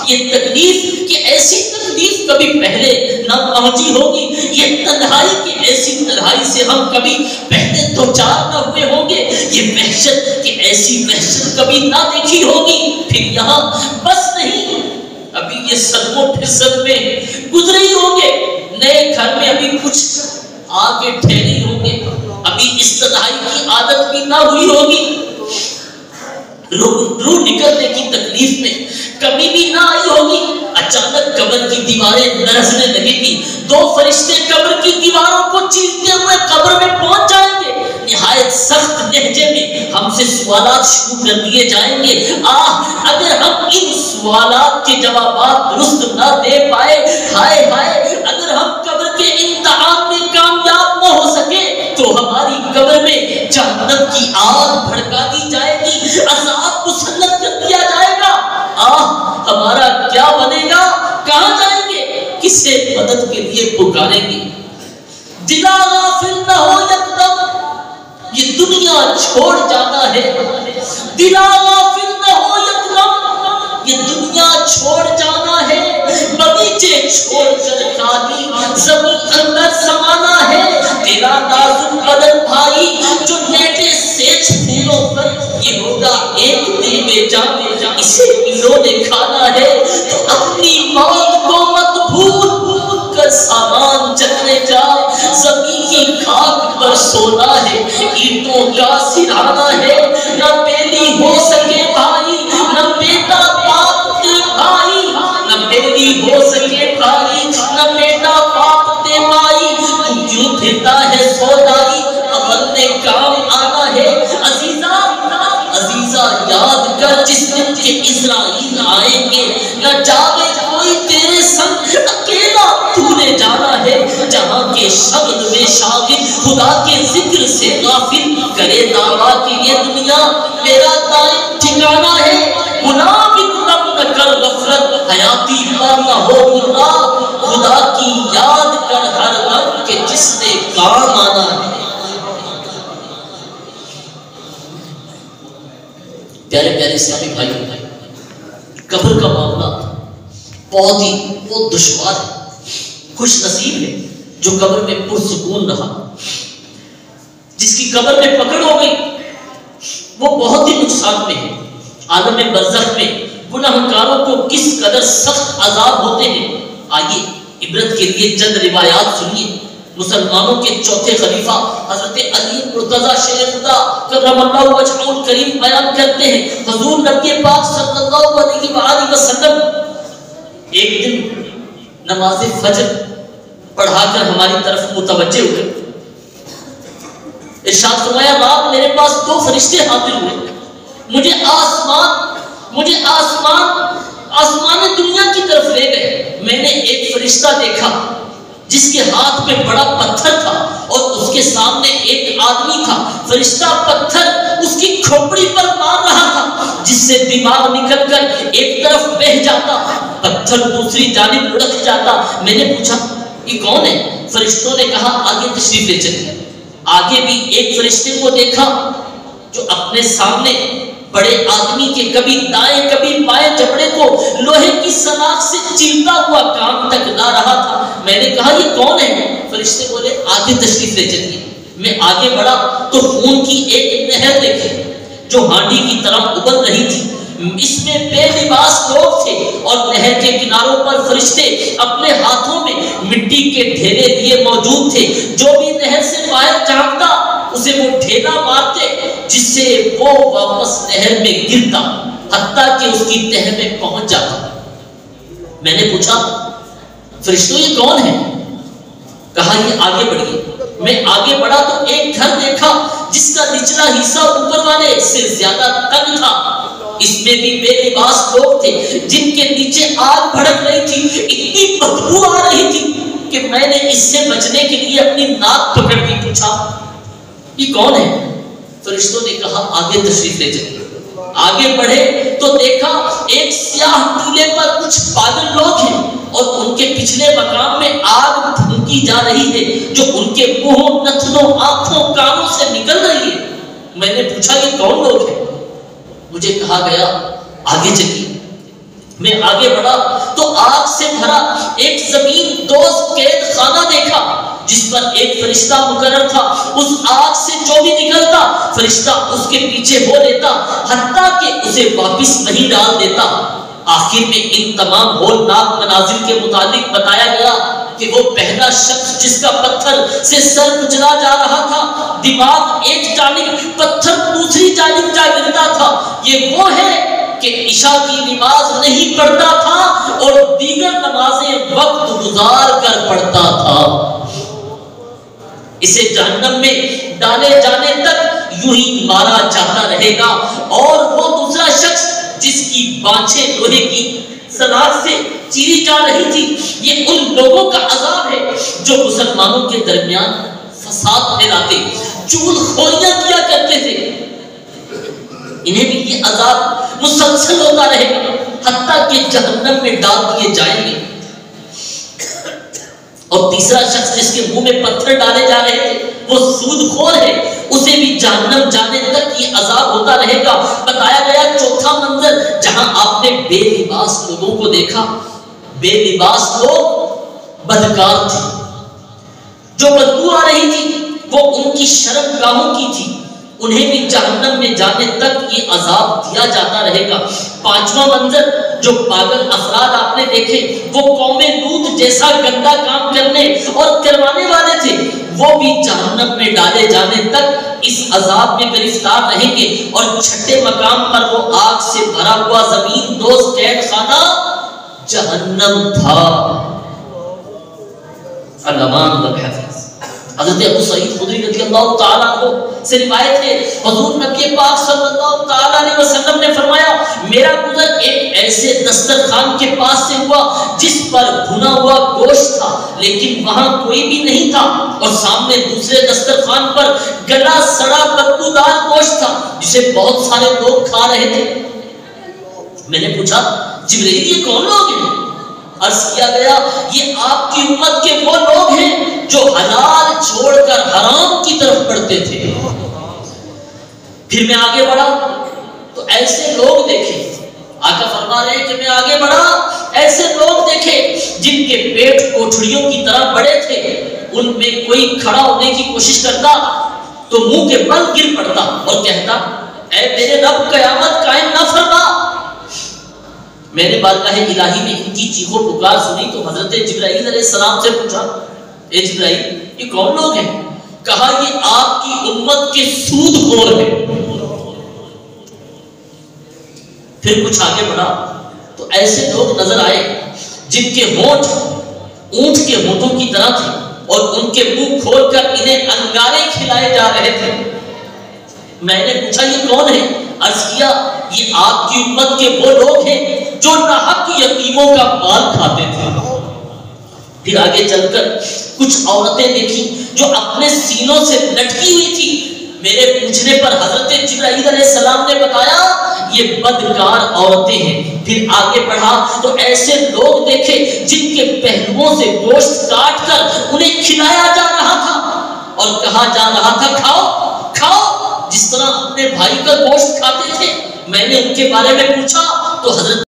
یہ تکلیف کہ ایسی تکلیف کبھی پہلے نہ پہنچی ہوگی، یہ تنہائی کی ایسی تنہائی سے ہم کبھی پہلے دوچار نہ ہوئے ہوں گے، یہ وحشت کہ ایسی وحشت کبھی نہ دیکھی ہوگی۔ پھر یہاں بس نہیں، ابھی یہ صدموں پھر صدمے گزرے ہی ہوں گے، نئے گھر میں ابھی کچھ آگے ٹھہری ہوں گے، ابھی اس تنہائی کی عادت بھی نہ ہوئی ہوگی، روح نکلنے کی تکلیف میں کمی بھی نہ آئی ہوگی۔ اچانک قبر کی دیواریں لرزنے لگے گی، دو فرشتے قبر کی دیواروں کو چیرتے ہوئے قبر میں پہنچ جائیں گے، نہایت سخت لہجے میں ہم سے سوالات شروع کر دیے جائیں گے۔ اگر ہم ان سوالات کے جوابات درست نہ دے پائے، ہائے ہائے، اگر ہم قبر کے امتحان میں کامیاب نہ ہو سکے تو ہماری قبر میں جہنم کی آگ بھڑکا دی جائے گی، عذاب مسلط کر دیا جائے گا۔ ہمارا کیا بنے گا؟ کہاں جائیں گے؟ کسے مدد کے لیے پکاریں گے؟ دلا غافل نہ ہو یکدم، یہ دنیا چھوڑ جانا ہے، دلا غافل نہ ہو یکدم، یہ دنیا چھوڑ جانا ہے، بغیچے چھوڑ کر خالی زمین اندر سمانا ہے، تیرا نازک بدن بھائی جو لیٹے سیج پھولوں پر، یہ ہوگا ایک دل میں جان، اسے انہوں نے کھانا ہے، تو اپنی موت کو مت بھول کر سامان چکنے جا، زمین کی خاک پر سونا ہے، اینٹوں کا سرانا ہے، نہ بیلی ہو سکے بھائی، نہ بیٹا باپ تے بھائی، نہ بیلی ہو سکے بھائی، نہ بیٹا باپ تے بھائی، تو کیوں پھرتا ہے سودائی، عمل نے کام آنا ہے، عزیزہ یاد کر جس دن کے اسرائیل آئیں گے، نہ جاوے کوئی تیرے سنگ، اکیلا تو نے جانا ہے، جہاں کے شغل میں شاغل خدا کے ذکر سے غافل، کرے دعویٰ کہ یہ دنیا میرا دائم ٹھکانا ہے، منافق رب نہ کر غفلت، حیاتی پر نہ ہو مرنا، خدا کی یاد کر ہر وقت کہ جس نے کام آنا ہے۔ پیارے پیارے اسلامی بھائی، قبر کا معاملہ بہت دشوار ہے، خوش نصیب ہے جو قبر میں پرسکون رہا، جس کی قبر میں پکڑ ہو گئی وہ بہت ہی نقصان میں ہے۔ عالم برزخ میں گناہگاروں کو کس قدر سخت عذاب ہوتے ہیں، آئیے عبرت کے لیے چند روایات سنیے۔ مسلمانوں کے چوتھے خلیفہ حضرت علی مرتضیٰ شیر خدا کرم اللہ وجہہ الکریم بیان کرتے ہیں، حضور نبی پاک صلی اللہ علیہ وآلہ وسلم ایک دن نماز فجر پڑھا کر ہماری طرف متوجہ ہوئے، ارشاد فرمایا رات میرے پاس دو فرشتے حاضر ہوئے، مجھے آسمان دنیا کی طرف لے گئے، میں نے ایک فرشتہ دیکھا جس کے ہاتھ میں بڑا پتھر تھا اور اس کے سامنے ایک آدمی تھا، فرشتہ پتھر اس کی کھوپڑی پر مار رہا تھا جس سے دماغ نکل کر ایک طرف بہہ جاتا، پتھر دوسری جانب لڑک جاتا۔ میں نے پوچھا یہ کون ہے؟ فرشتوں نے کہا آگے تشریف لے چلیے۔ آگے بھی ایک فرشتے کو دیکھا جو اپنے سامنے بڑے آدمی کے کبھی دائیں کبھی بائیں جبڑے کو لوہے کی سلاخ سے چیرتا ہوا کام تک لا رہا تھا۔ میں نے کہا یہ کون ہے؟ فرشتے بولے آگے تشریف لے چلیے۔ میں آگے بڑھا تو خون کی ایک نہر دیکھی جو ہانڈی کی طرح ابل رہی تھی، اس میں بے لباس لوگ تھے اور نہر کے کناروں پر فرشتے اپنے ہاتھوں میں مٹی کے ڈھیلے لیے موجود تھے، جو بھی نہر سے باہر جھانکتا اسے وہ ڈھیلا مارتے جس سے وہ واپس نہر میں گرتا حتیٰ کہ اس کی تہہ میں پہنچ جاتا۔ میں نے پوچھا فرشتوں یہ کون ہے؟ کہا یہ آگے بڑھیے۔ میں آگے بڑھا تو ایک گھر دیکھا جس کا نچلا حصہ اوپر والے سے زیادہ تنگ تھا، اس میں بھی بے لباس لوگ تھے جن کے نیچے آگ بھڑک رہی تھی، اتنی بدبو آ رہی تھی کہ میں نے اس سے بچنے کے لیے اپنی ناک پکڑ کے پوچھا یہ کون ہے؟ فرشتوں نے کہا آگے تشریف لے چلیے۔ آگے بڑھے تو دیکھا ایک سیاہ ٹیلے پر کچھ پاگل لوگ ہیں اور ان کے پچھلے مقام میں آگ پھونکی جا رہی ہے جو ان کے منہوں، نتنوں، پوچھا یہ کون لوگ ہیں؟ مجھے کہا گیا آگے چلیے۔ میں آگے بڑھا تو آگ سے بھرا ایک زمین دوز قید خانہ دیکھا جس پر ایک فرشتہ مقرر تھا۔ اس آگ سے جو بھی نکلتا فرشتہ اس کے پیچھے ہو لیتا حتیٰ کہ اسے واپس وہیں ڈال دیتا۔ آخر میں ان تمام ہولناک مناظر کے متعلق بتایا گیا کہ وہ پہلا شخص جس کا پتھر سے سر کچلا جا رہا تھا، دماغ ایک جانب پتھر دوسری جانب جا گرتا تھا، یہ وہ ہے کہ عشاء کی نماز نہیں پڑھتا تھا اور دیگر نمازیں وقت گزار کر پڑھتا تھا۔ اسے جہنم میں ڈالے جانے تک یوں ہی مارا جاتا رہے گا۔ اور وہ دوسرا شخص جس کی بانچیں لوہے کی سناخ سے چیری جا رہی تھی، یہ ان لوگوں کا عذاب ہے جو مسلمانوں کے درمیان فساد پھیلاتے، چغل خوریاں کیا کرتے تھے۔ انہیں بھی یہ عذاب مسلسل ہوتا رہے گا حتیٰ کہ جہنم میں ڈال دیے جائیں گے۔ اور تیسرا شخص جس کے منہ میں پتھر ڈالے جا رہے تھے وہ سود خور ہے، اسے بھی جہنم جانے تک یہ عذاب ہوتا رہے گا۔ بتایا گیا چوتھا منظر جہاں آپ نے بے لباس لوگوں کو دیکھا، بے لباس لوگ بدکار تھے، جو بدبو آ رہی تھی وہ ان کی شرم گاہوں کی تھی، انہیں بھی جہنم میں جانے تک یہ عذاب دیا جاتا رہے گا۔ پانچواں منظر جو پاگل افراد آپ نے دیکھے وہ قوم لوط جیسا گندا کام کرنے اور کروانے والے تھے، وہ بھی جہنم میں ڈالے جانے تک اس عذاب میں گرفتار رہیں گے۔ اور چھٹے مقام پر وہ آگ سے بھرا ہوا زمین دوز قید خانہ جہنم تھا۔ الامان والحفظ۔ حضرت ابو سعید خدری رضی اللہ تعالیٰ عنہ سے روایت ہے، حضور نبی پاک صلی اللہ تعالیٰ علیہ وسلم نے فرمایا میرا گزر ایک ایسے دسترخوان کے پاس سے ہوا جس پر بھنا ہوا گوشت تھا لیکن وہاں کوئی بھی نہیں تھا، اور سامنے دوسرے دسترخوان پر گلا سڑا بدبودار گوشت تھا جسے بہت سارے لوگ کھا رہے تھے۔ میں نے پوچھا جبرائیل یہ کون لوگ ہیں؟ عرض کیا گیا یہ آپ کی امت کے وہ لوگ ہیں جو حلال چھوڑ کر حرام کی طرف بڑھتے تھے۔ پھر میں آگے بڑھا تو ایسے لوگ دیکھے، آقا فرما رہے ہیں کہ میں آگے بڑھا ایسے لوگ دیکھے جن کے پیٹ کوٹھڑیوں کی طرح بڑے تھے، ان میں کوئی کھڑا ہونے کی کوشش کرتا تو منہ کے بل گر پڑتا اور کہتا اے میرے رب قیامت قائم نہ فرما۔ میں نے بارگاہ الہی میں ان کی چیخ و پکار سنی تو حضرت جبرائیل علیہ السلام سے پوچھا اے جبرائیل یہ کون لوگ ہیں؟ کہا یہ آپ کی امت کے سود خور ہیں۔ پھر کچھ آگے بڑھا تو ایسے لوگ نظر آئے جن کے ہونٹ اونٹ کے ہونٹوں کی طرح تھے اور ان کے منہ کھول کر انہیں انگارے کھلائے جا رہے تھے۔ میں نے پوچھا یہ کون ہے؟ عرض کیا یہ آپ کی امت کے وہ لوگ ہیں جو ناحق یتیموں کا مال کھاتے تھے۔ پھر آگے چل کر کچھ عورتیں دیکھی جو اپنے سینوں سے لٹکی ہوئی تھی۔ میرے پوچھنے پر حضرت جبرائیل علیہ السلام نے بتایا یہ بدکار عورتیں ہیں۔ پھر آگے بڑھا تو ایسے لوگ دیکھے جن کے پہلوؤں سے گوشت کاٹ کر انہیں کھلایا جا رہا تھا اور کہا جا رہا تھا کھاؤ کھاؤ جس طرح اپنے بھائی کا گوشت کھاتے تھے۔ میں نے ان کے بارے میں پوچھا تو حضرت